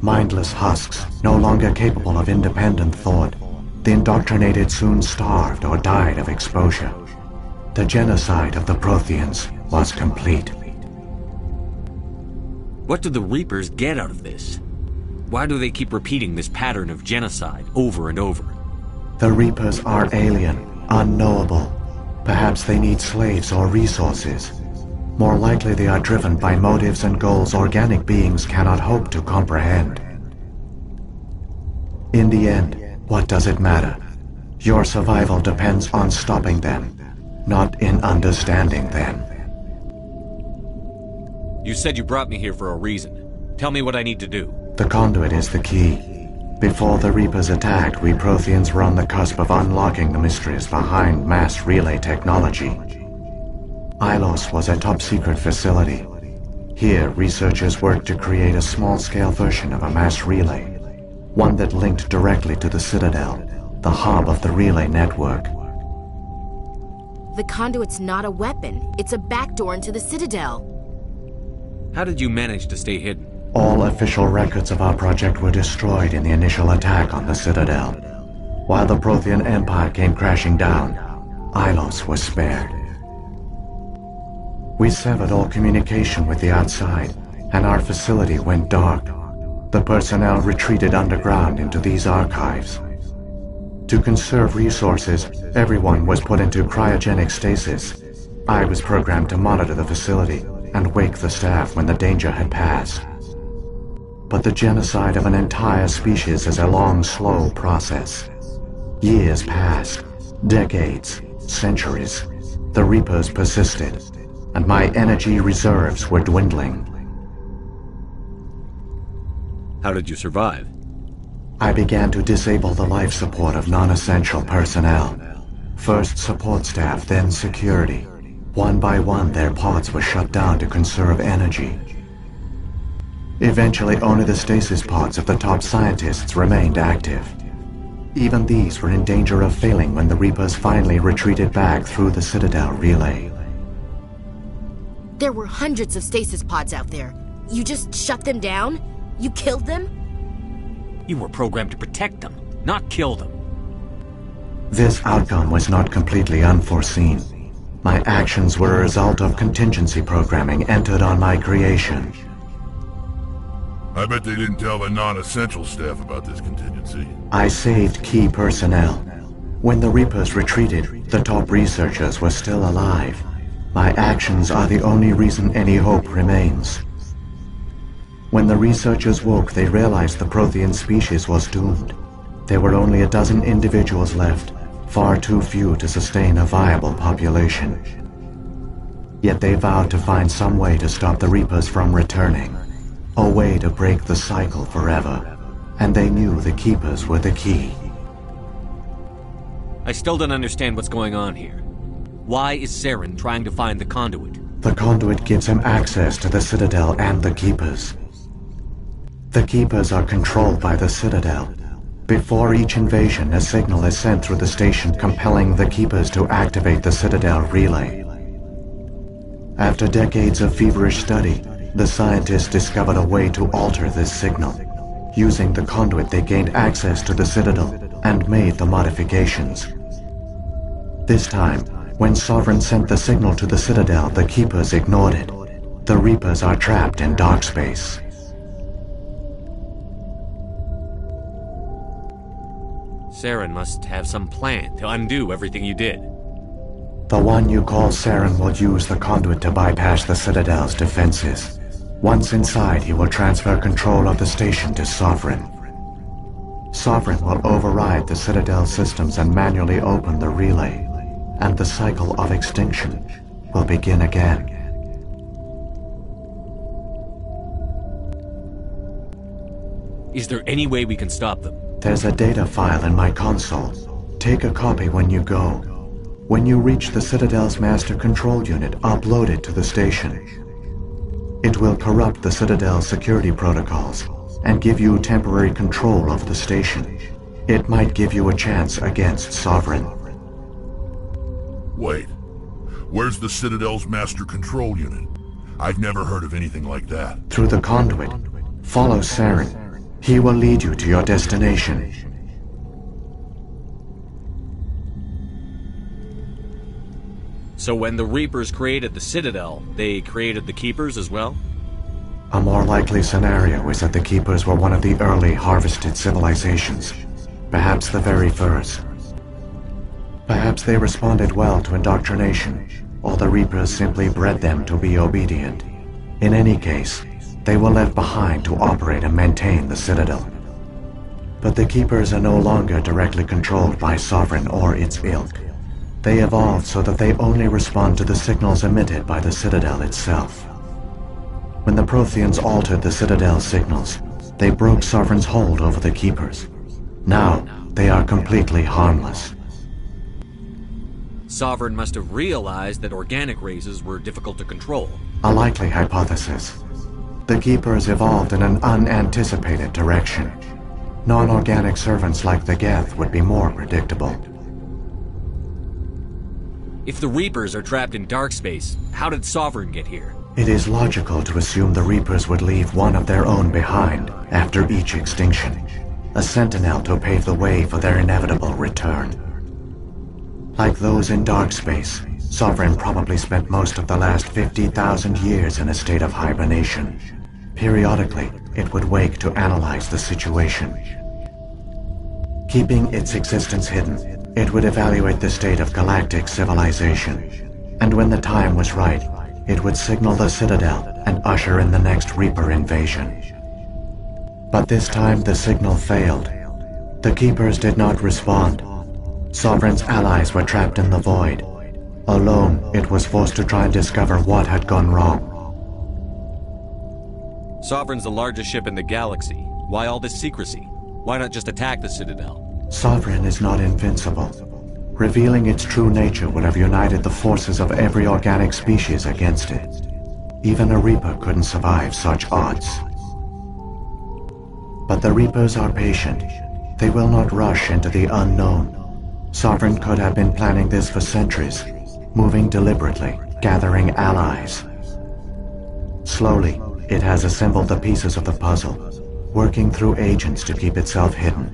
Mindless husks, no longer capable of independent thought. The indoctrinated soon starved or died of exposure. The genocide of the Protheans was complete. What do the Reapers get out of this? Why do they keep repeating this pattern of genocide over and over? The Reapers are alien, unknowable. Perhaps they need slaves or resources. More likely they are driven by motives and goals organic beings cannot hope to comprehend. In the end, what does it matter? Your survival depends on stopping them, not in understanding them. You said you brought me here for a reason. Tell me what I need to do. The conduit is the key. Before the Reapers attacked, we Protheans were on the cusp of unlocking the mysteries behind mass relay technology. Ilos was a top-secret facility. Here, researchers worked to create a small-scale version of a mass relay, one that linked directly to the Citadel, the hub of the relay network. The conduit's not a weapon. It's a backdoor into the Citadel. How did you manage to stay hidden? All official records of our project were destroyed in the initial attack on the Citadel. While the Prothean Empire came crashing down, Ilos was spared. We severed all communication with the outside, and our facility went dark. The personnel retreated underground into these archives. To conserve resources, everyone was put into cryogenic stasis. I was programmed to monitor the facility and wake the staff when the danger had passed. But the genocide of an entire species is a long, slow process. Years passed, decades, centuries. The Reapers persisted, and my energy reserves were dwindling. How did you survive? I began to disable the life support of non-essential personnel. First support staff, then security. One by one, their pods were shut down to conserve energy. Eventually, only the stasis pods of the top scientists remained active. Even these were in danger of failing when the Reapers finally retreated back through the Citadel relay. There were hundreds of stasis pods out there. You just shut them down? You killed them? You were programmed to protect them, not kill them. This outcome was not completely unforeseen. My actions were a result of contingency programming entered on my creation. I bet they didn't tell the non-essential staff about this contingency. I saved key personnel. When the Reapers retreated, the top researchers were still alive. My actions are the only reason any hope remains. When the researchers woke, they realized the Prothean species was doomed. There were only a dozen individuals left, far too few to sustain a viable population. Yet they vowed to find some way to stop the Reapers from returning, a way to break the cycle forever, and they knew the Keepers were the key. I still don't understand what's going on here. Why is Saren trying to find the conduit? The conduit gives him access to the Citadel and the Keepers. The Keepers are controlled by the Citadel. Before each invasion, a signal is sent through the station compelling the Keepers to activate the Citadel relay. After decades of feverish study, the scientists discovered a way to alter this signal. Using the conduit, they gained access to the Citadel and made the modifications. This time, when Sovereign sent the signal to the Citadel, the Keepers ignored it. The Reapers are trapped in dark space. Saren must have some plan to undo everything you did. The one you call Saren will use the conduit to bypass the Citadel's defenses. Once inside, he will transfer control of the station to Sovereign. Sovereign will override the Citadel systems and manually open the relay, and the cycle of extinction will begin again. Is there any way we can stop them? There's a data file in my console. Take a copy when you go. When you reach the Citadel's master control unit, upload it to the station. It will corrupt the Citadel's security protocols and give you temporary control of the station. It might give you a chance against Sovereign. Wait, where's the Citadel's master control unit? I've never heard of anything like that. Through the conduit. Follow Saren. He will lead you to your destination. So when the Reapers created the Citadel, they created the Keepers as well? A more likely scenario is that the Keepers were one of the early harvested civilizations. Perhaps the very first. Perhaps they responded well to indoctrination, or the Reapers simply bred them to be obedient. In any case, they were left behind to operate and maintain the Citadel. But the Keepers are no longer directly controlled by Sovereign or its ilk. They evolved so that they only respond to the signals emitted by the Citadel itself. When the Protheans altered the Citadel's signals, they broke Sovereign's hold over the Keepers. Now, they are completely harmless. Sovereign must have realized that organic races were difficult to control. A likely hypothesis. The Keepers evolved in an unanticipated direction. Non-organic servants like the Geth would be more predictable. If the Reapers are trapped in dark space, how did Sovereign get here? It is logical to assume the Reapers would leave one of their own behind after each extinction. A sentinel to pave the way for their inevitable return. Like those in dark space, Sovereign probably spent most of the last 50,000 years in a state of hibernation. Periodically, it would wake to analyze the situation. Keeping its existence hidden, it would evaluate the state of galactic civilization. And when the time was right, it would signal the Citadel and usher in the next Reaper invasion. But this time the signal failed. The Keepers did not respond. Sovereign's allies were trapped in the void. Alone, it was forced to try and discover what had gone wrong. Sovereign's the largest ship in the galaxy. Why all this secrecy? Why not just attack the Citadel? Sovereign is not invincible. Revealing its true nature would have united the forces of every organic species against it. Even a Reaper couldn't survive such odds. But the Reapers are patient. They will not rush into the unknown. Sovereign could have been planning this for centuries, moving deliberately, gathering allies. Slowly, it has assembled the pieces of the puzzle, working through agents to keep itself hidden.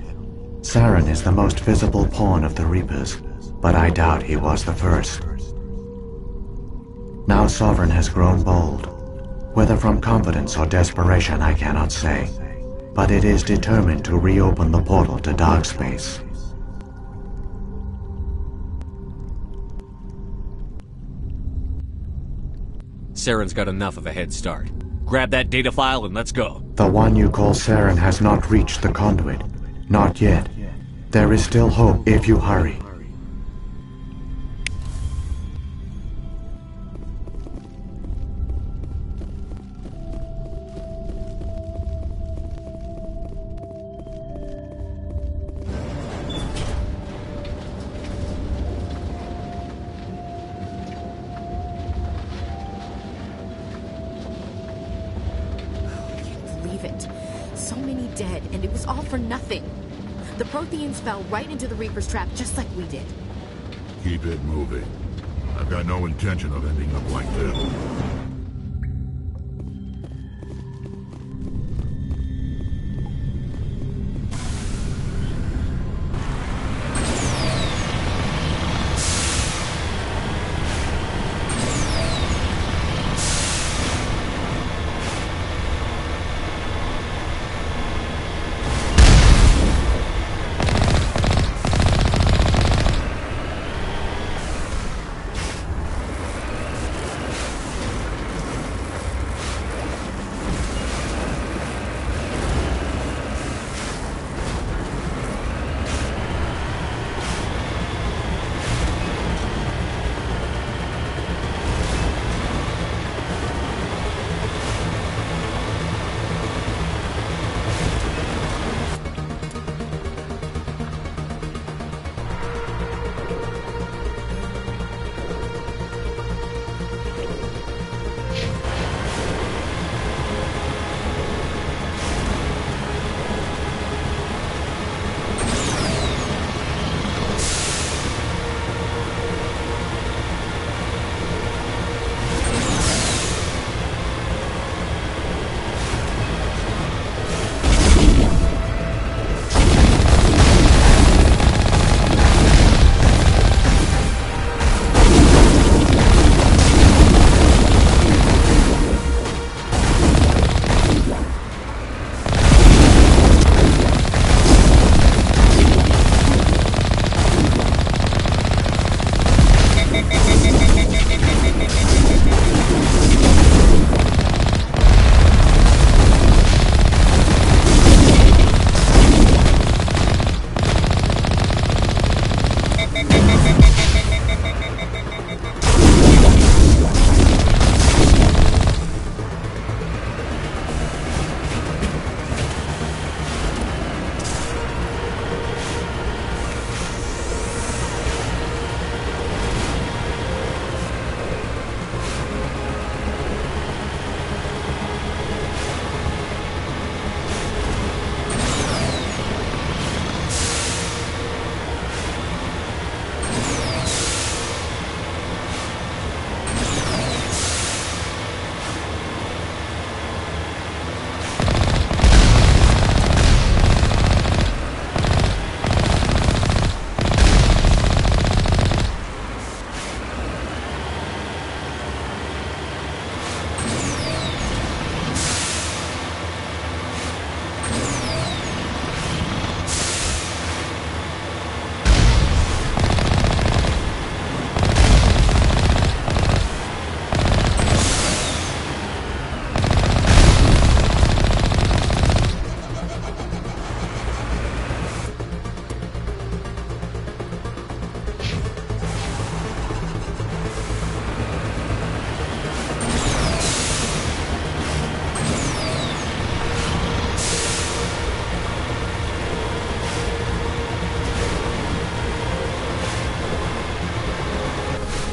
Saren is the most visible pawn of the Reapers, but I doubt he was the first. Now Sovereign has grown bold. Whether from confidence or desperation, I cannot say. But it is determined to reopen the portal to dark space. Saren's got enough of a head start. Grab that data file and let's go. The one you call Saren has not reached the conduit. Not yet. There is still hope if you hurry. Dead, and it was all for nothing. The Protheans fell right into the Reaper's trap, just like we did. Keep it moving. I've got no intention of ending up like this.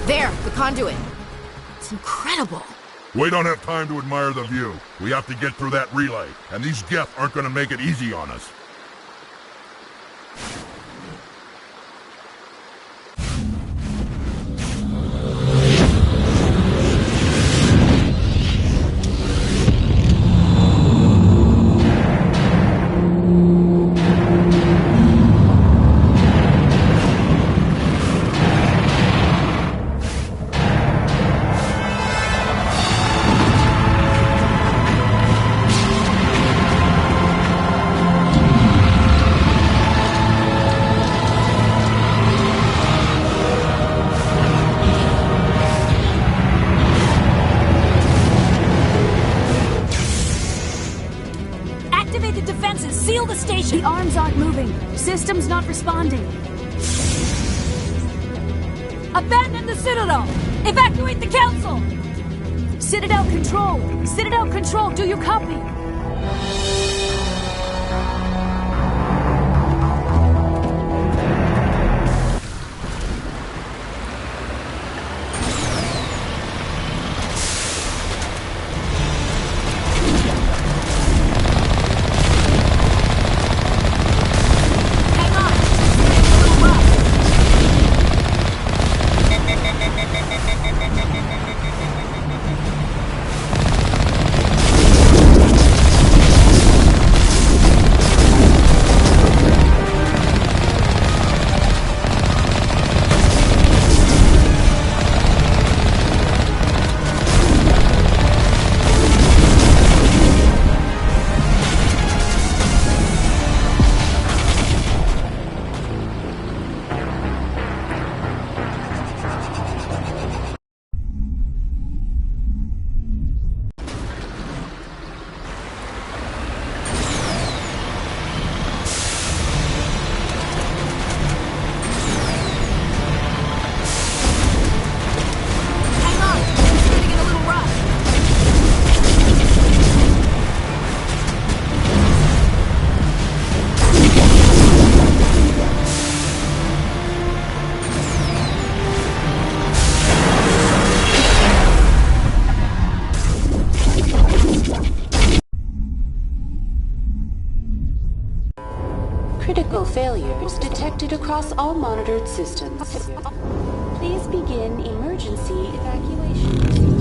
There, the conduit. It's incredible. We don't have time to admire the view. We have to get through that relay, and these Geth aren't gonna make it easy on us. Activate the defenses! Seal the station! The arms aren't moving. Systems not responding. Abandon the Citadel! Evacuate the Council! Citadel Control! Citadel Control, do you copy? Critical failures detected across all monitored systems. Please begin emergency evacuation.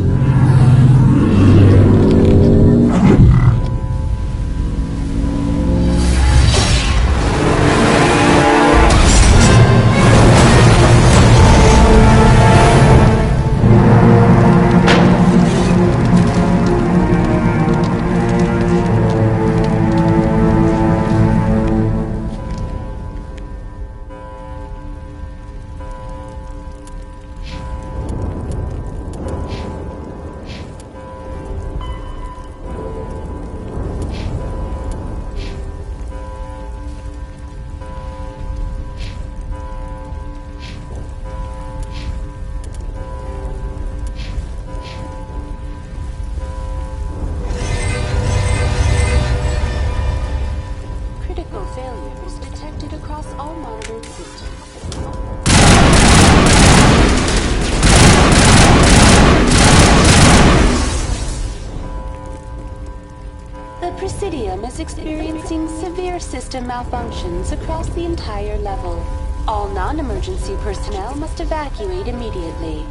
Is experiencing severe system malfunctions across the entire level. All non-emergency personnel must evacuate immediately.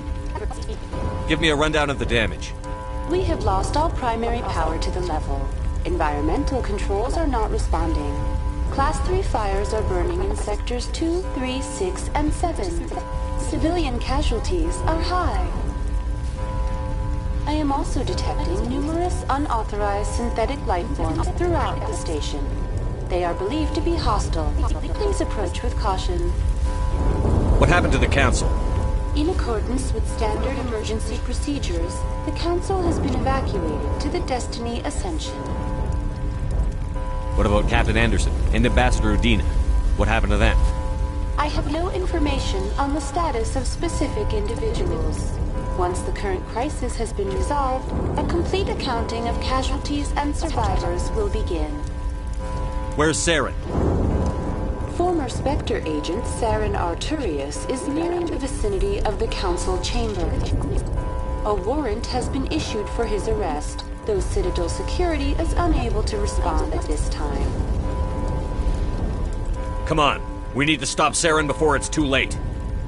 Give me a rundown of the damage. We have lost all primary power to the level. Environmental controls are not responding. Class 3 fires are burning in sectors 2, 3, 6, and 7. Civilian casualties are high. I am also detecting numerous unauthorized synthetic life forms throughout the station. They are believed to be hostile. Please approach with caution. What happened to the Council? In accordance with standard emergency procedures, the Council has been evacuated to the Destiny Ascension. What about Captain Anderson and Ambassador Udina? What happened to them? I have no information on the status of specific individuals. Once the current crisis has been resolved, a complete accounting of casualties and survivors will begin. Where's Saren? Former Spectre agent Saren Arturius is nearing the vicinity of the Council chamber. A warrant has been issued for his arrest, though Citadel security is unable to respond at this time. Come on, we need to stop Saren before it's too late.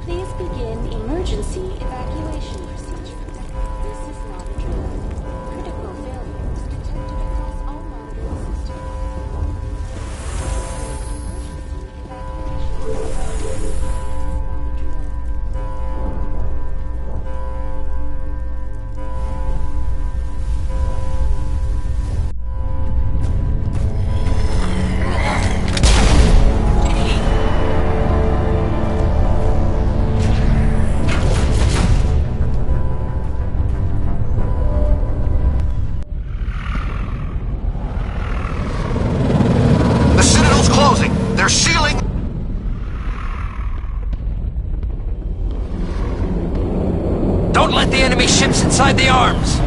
Please begin emergency evacuation. closing. They're sealing... Don't let the enemy ships inside the arms!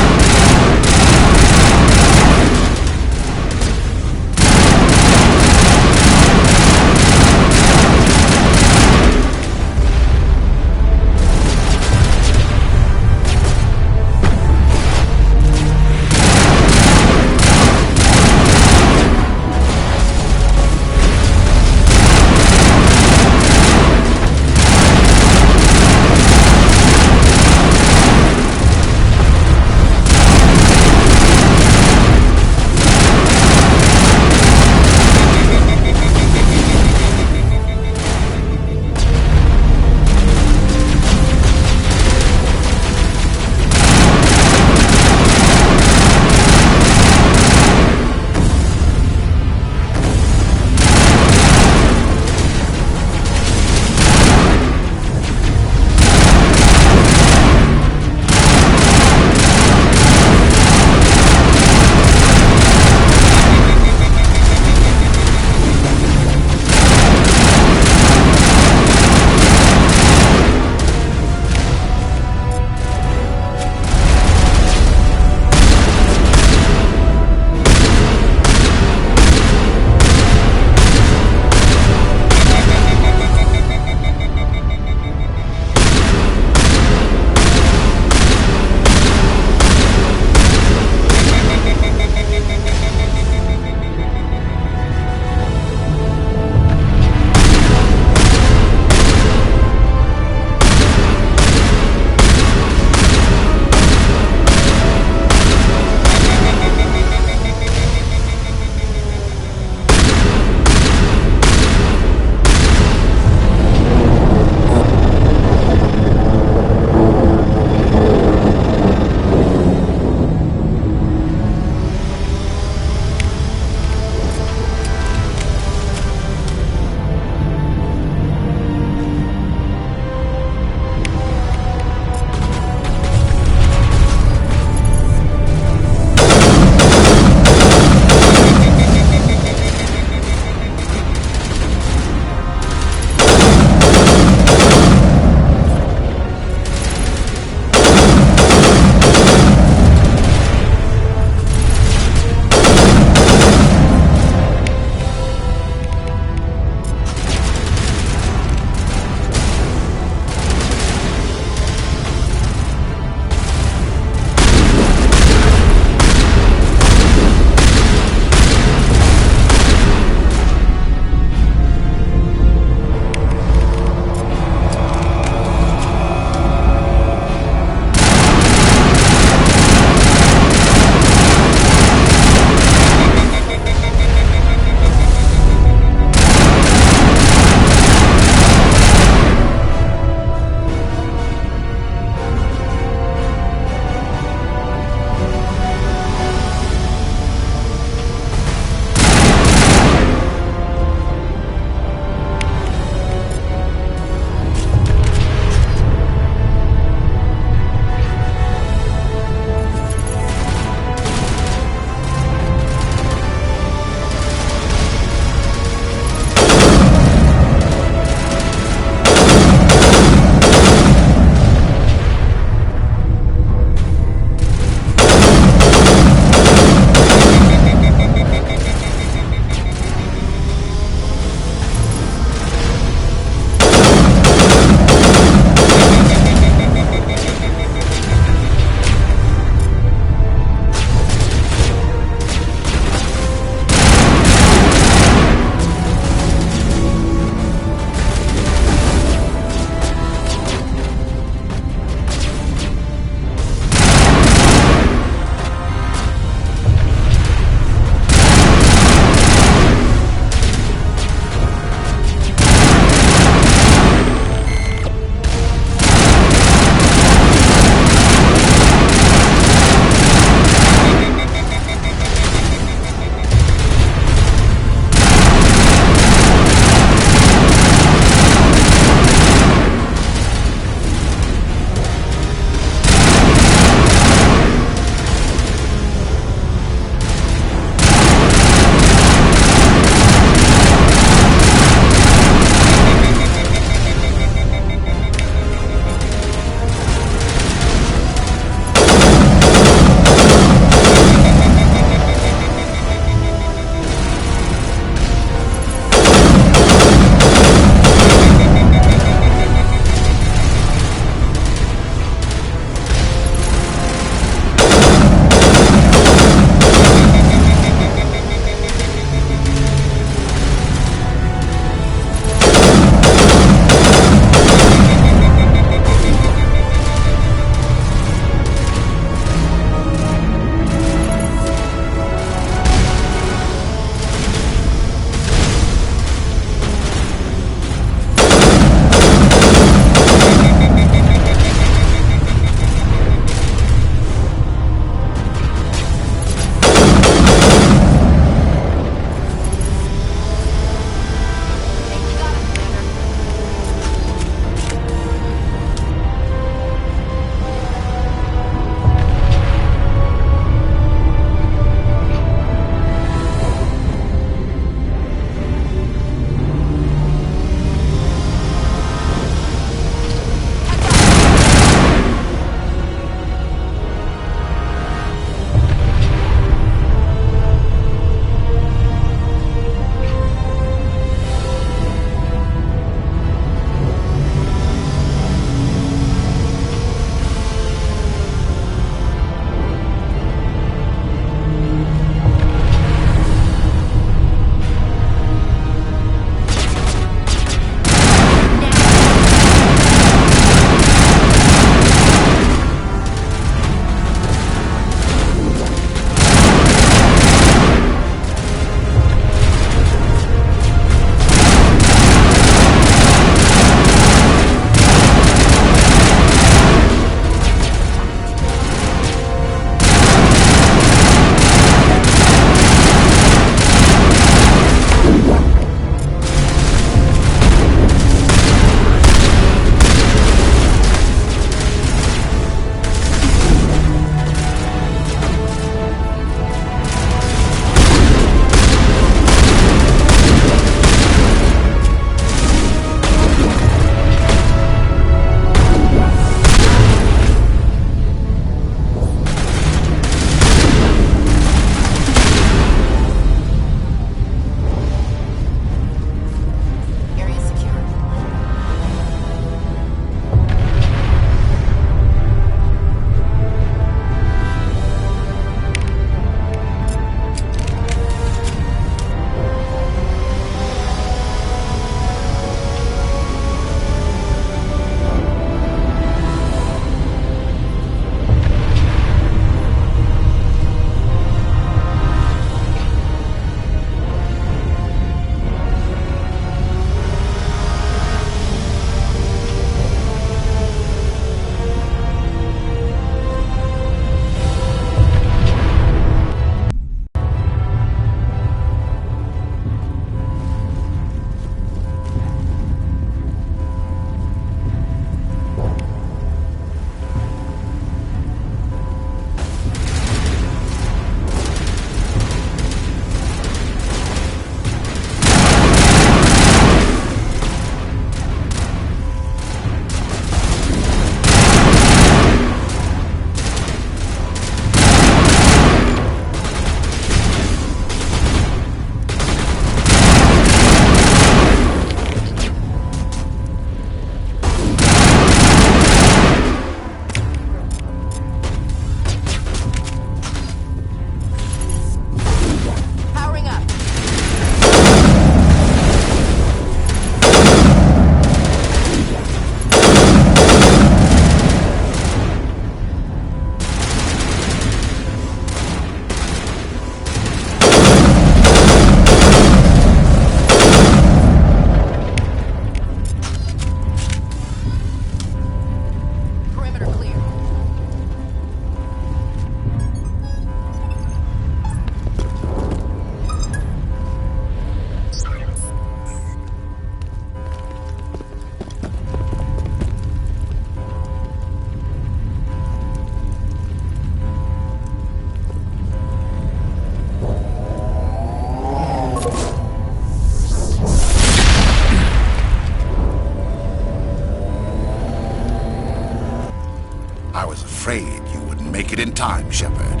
make it in time, Shepard.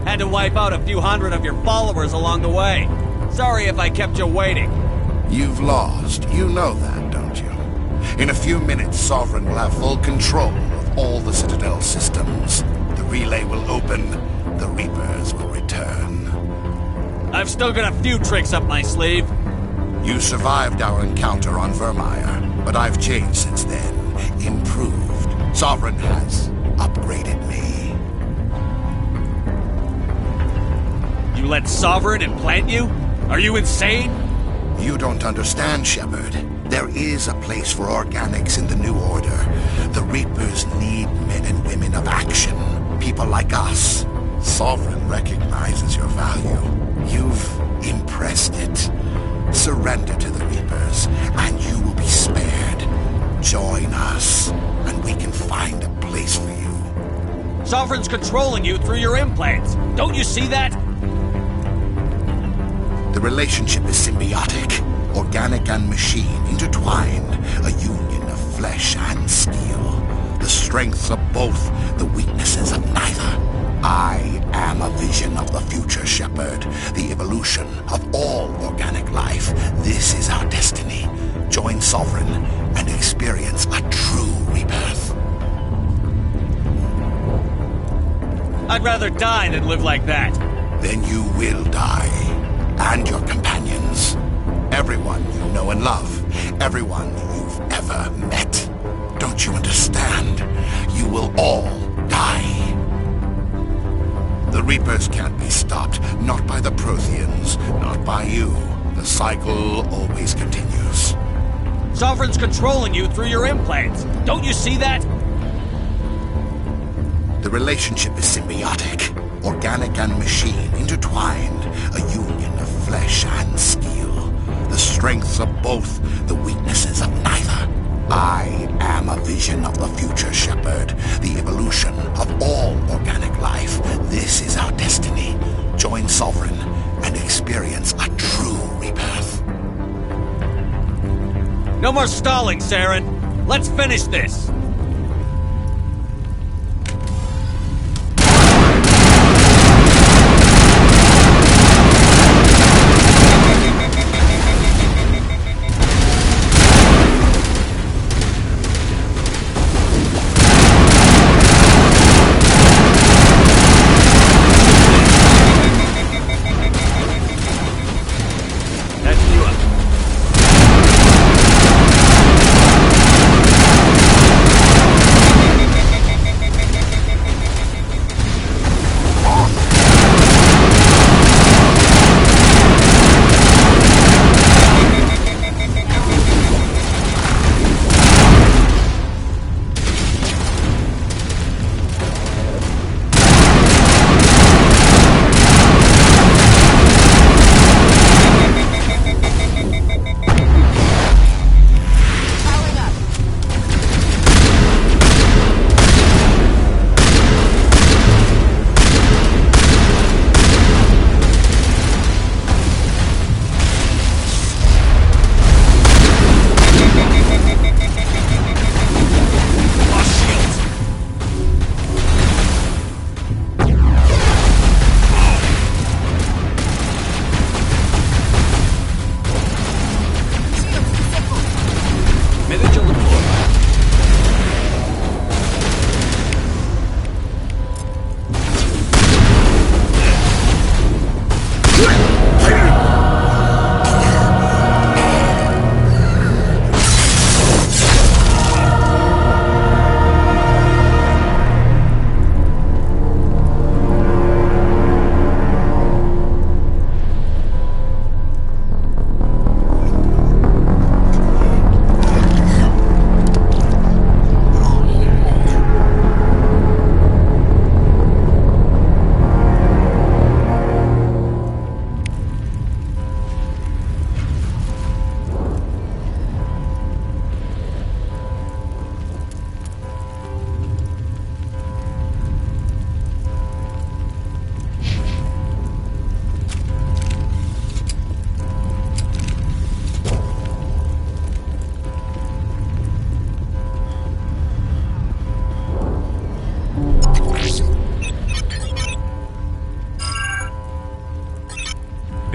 Had to wipe out a few hundred of your followers along the way. Sorry if I kept you waiting. You've lost. You know that, don't you? In a few minutes, Sovereign will have full control of all the Citadel systems. The relay will open. The Reapers will return. I've still got a few tricks up my sleeve. You survived our encounter on Vermeer, but I've changed since then. Improved. Sovereign has upgraded me. You let Sovereign implant you? Are you insane? You don't understand, Shepard. There is a place for organics in the New Order. The Reapers need men and women of action. People like us. Sovereign recognizes your value. You've impressed it. Surrender to the Reapers, and you will be spared. Join us, and we can find a place for you. Sovereign's controlling you through your implants. Don't you see that? The relationship is symbiotic. Organic and machine intertwined. A union of flesh and steel. The strengths of both, the weaknesses of neither. I am a vision of the future, Shepard. The evolution of all organic life. This is our destiny. Join Sovereign and experience a true rebirth. I'd rather die than live like that. Then you will die. And your companions. Everyone you know and love. Everyone you've ever met. Don't you understand? You will all die. The Reapers can't be stopped. Not by the Protheans. Not by you. The cycle always continues. Sovereign's controlling you through your implants. Don't you see that? The relationship is symbiotic. Organic and machine intertwined. A union of flesh and steel. The strengths of both, the weaknesses of neither. I am a vision of the future, Shepard. The evolution of all organic life. This is our destiny. Join Sovereign and experience a true rebirth. No more stalling, Saren. Let's finish this.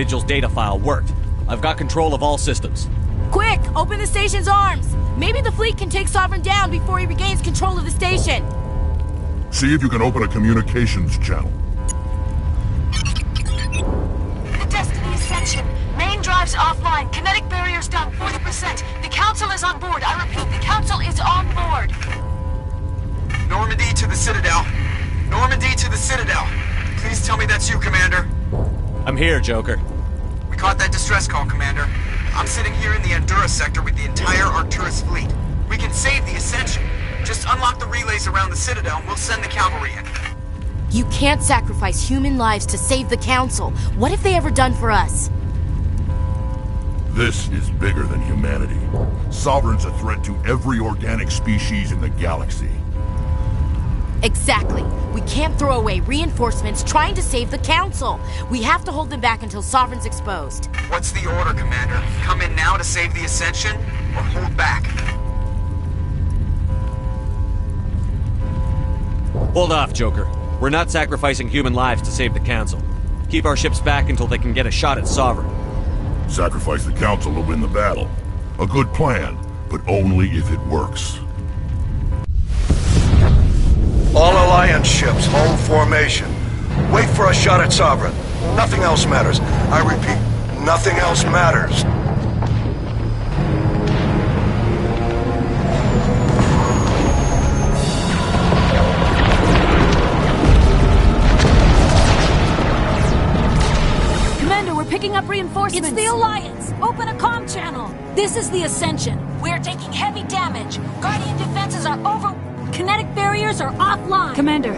Vigil's data file worked. I've got control of all systems. Quick! Open the station's arms! Maybe the fleet can take Sovereign down before he regains control of the station. See if you can open a communications channel. The Destiny Ascension. Main drives offline. Kinetic barriers down 40%. The Council is on board. I repeat, the Council is on board. Normandy to the Citadel. Normandy to the Citadel. Please tell me that's you, Commander. I'm here, Joker. We caught that distress call, Commander. I'm sitting here in the Andurra sector with the entire Arcturus fleet. We can save the Ascension. Just unlock the relays around the Citadel and we'll send the cavalry in. You can't sacrifice human lives to save the Council. What have they ever done for us? This is bigger than humanity. Sovereign's a threat to every organic species in the galaxy. Exactly. We can't throw away reinforcements trying to save the Council. We have to hold them back until Sovereign's exposed. What's the order, Commander? Come in now to save the Ascension, or hold back? Hold off, Joker. We're not sacrificing human lives to save the Council. Keep our ships back until they can get a shot at Sovereign. Sacrifice the Council to win the battle. A good plan, but only if it works. All Alliance ships, hold formation. Wait for a shot at Sovereign. Nothing else matters. I repeat, nothing else matters. Commander, we're picking up reinforcements. It's the Alliance. Open a comm channel. This is the Ascension. We're taking heavy damage. Guardian defenses are over. Kinetic barriers are offline. Commander,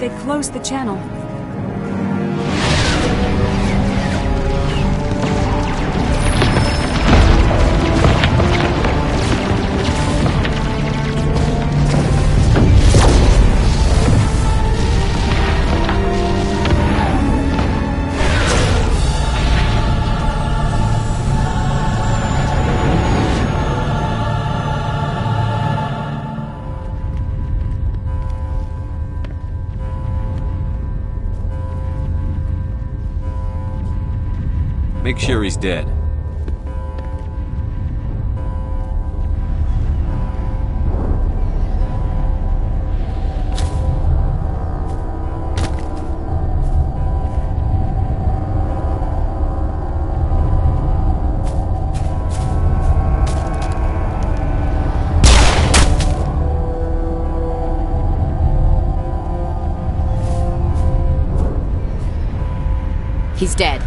they closed the channel. Make sure he's dead. He's dead.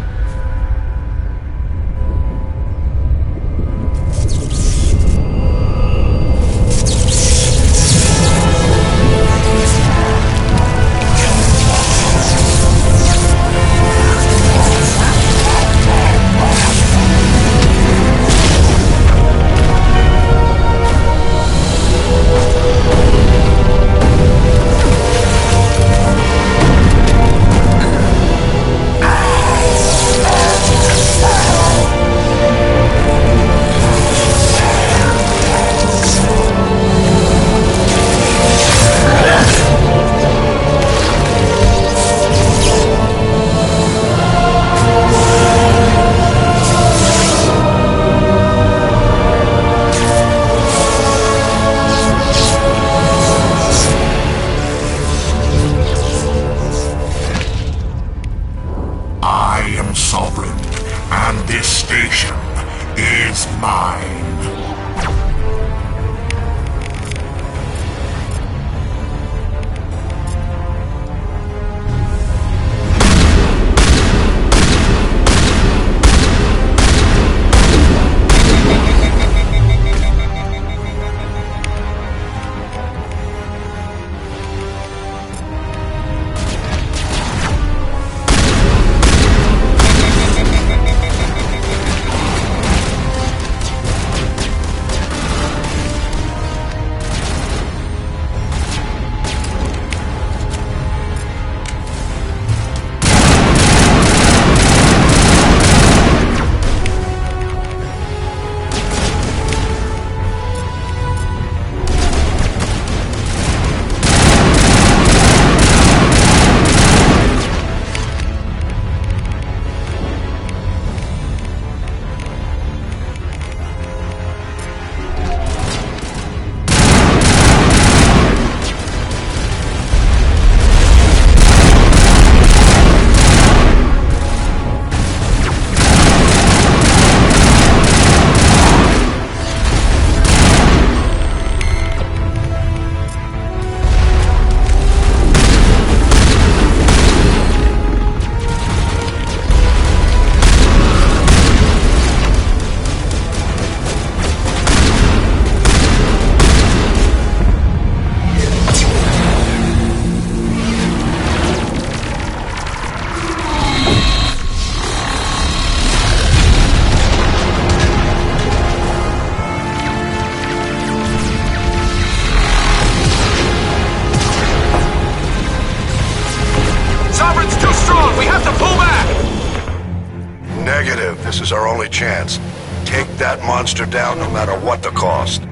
This is our only chance. Take that monster down no matter what the cost.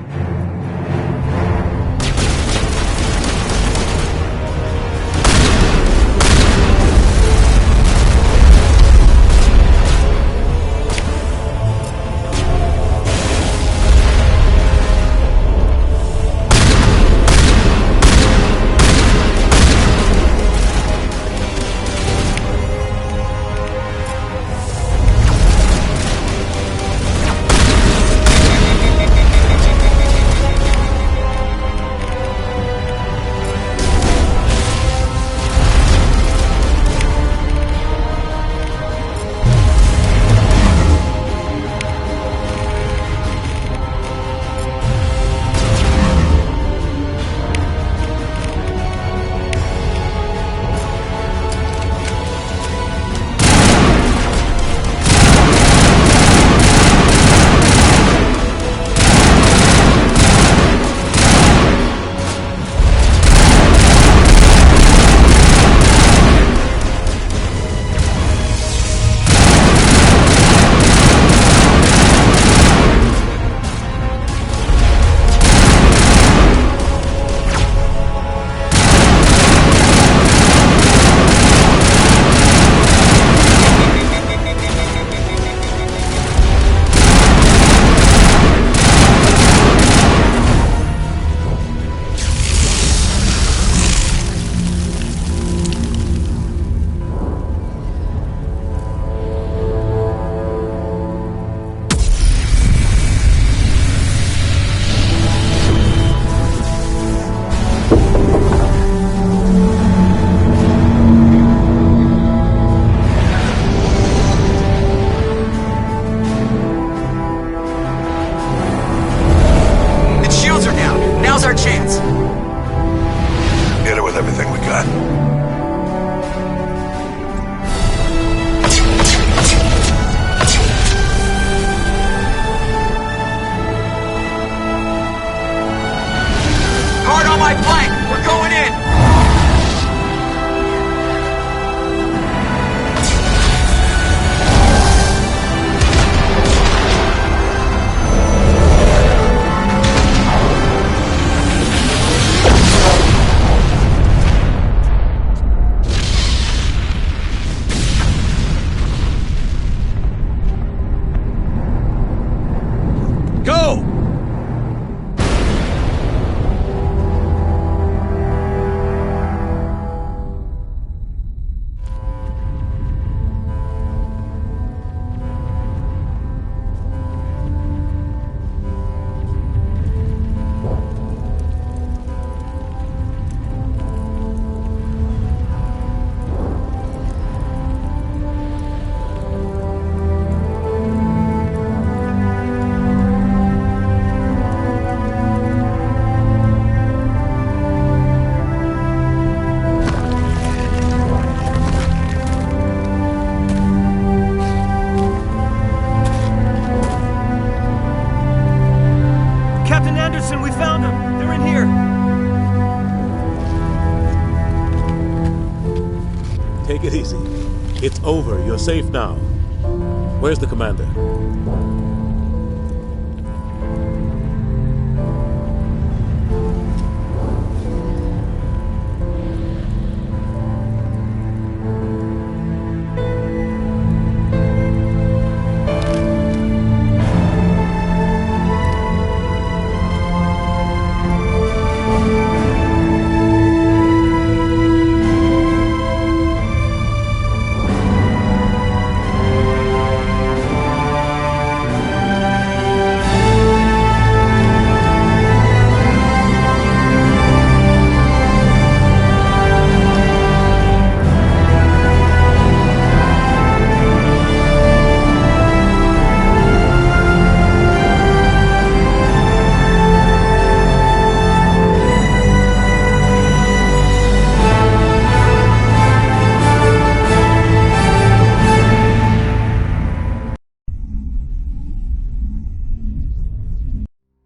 Take it easy. It's over. You're safe now. Where's the commander?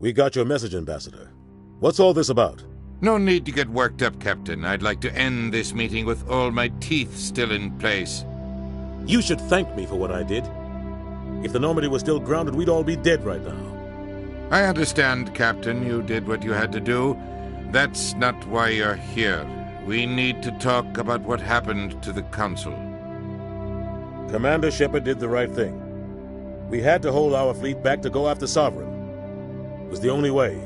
We got your message, Ambassador. What's all this about? No need to get worked up, Captain. I'd like to end this meeting with all my teeth still in place. You should thank me for what I did. If the Normandy was still grounded, we'd all be dead right now. I understand, Captain. You did what you had to do. That's not why you're here. We need to talk about what happened to the Council. Commander Shepard did the right thing. We had to hold our fleet back to go after Sovereign. It was the only way.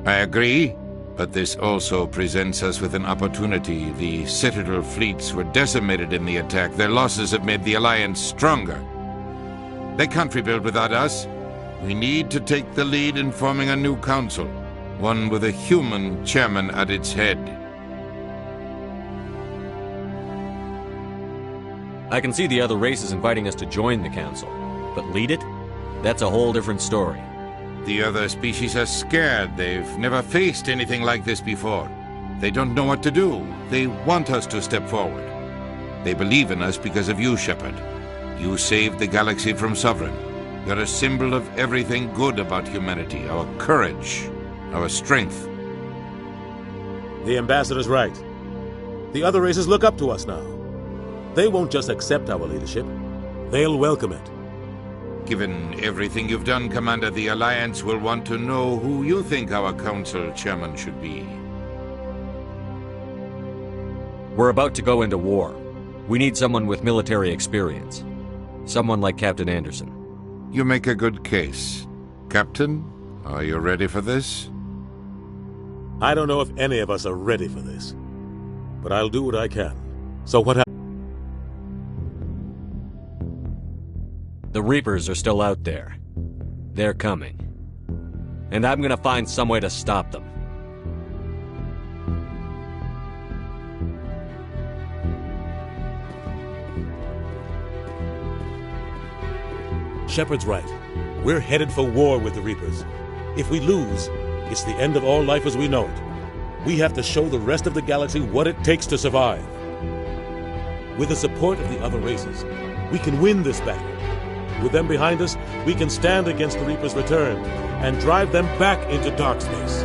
I agree, but this also presents us with an opportunity. The Citadel fleets were decimated in the attack. Their losses have made the Alliance stronger. They can't rebuild without us. We need to take the lead in forming a new council, one with a human chairman at its head. I can see the other races inviting us to join the council, but lead it? That's a whole different story. The other species are scared. They've never faced anything like this before. They don't know what to do. They want us to step forward. They believe in us because of you, Shepard. You saved the galaxy from Sovereign. You're a symbol of everything good about humanity, our courage, our strength. The Ambassador's right. The other races look up to us now. They won't just accept our leadership. They'll welcome it. Given everything you've done, Commander, the Alliance will want to know who you think our council chairman should be. We're about to go into war. We need someone with military experience. Someone like Captain Anderson. You make a good case. Captain, are you ready for this? I don't know if any of us are ready for this. But I'll do what I can. So what happened? The Reapers are still out there. They're coming. And I'm gonna find some way to stop them. Shepard's right. We're headed for war with the Reapers. If we lose, it's the end of all life as we know it. We have to show the rest of the galaxy what it takes to survive. With the support of the other races, we can win this battle. With them behind us, we can stand against the Reapers' return and drive them back into dark space.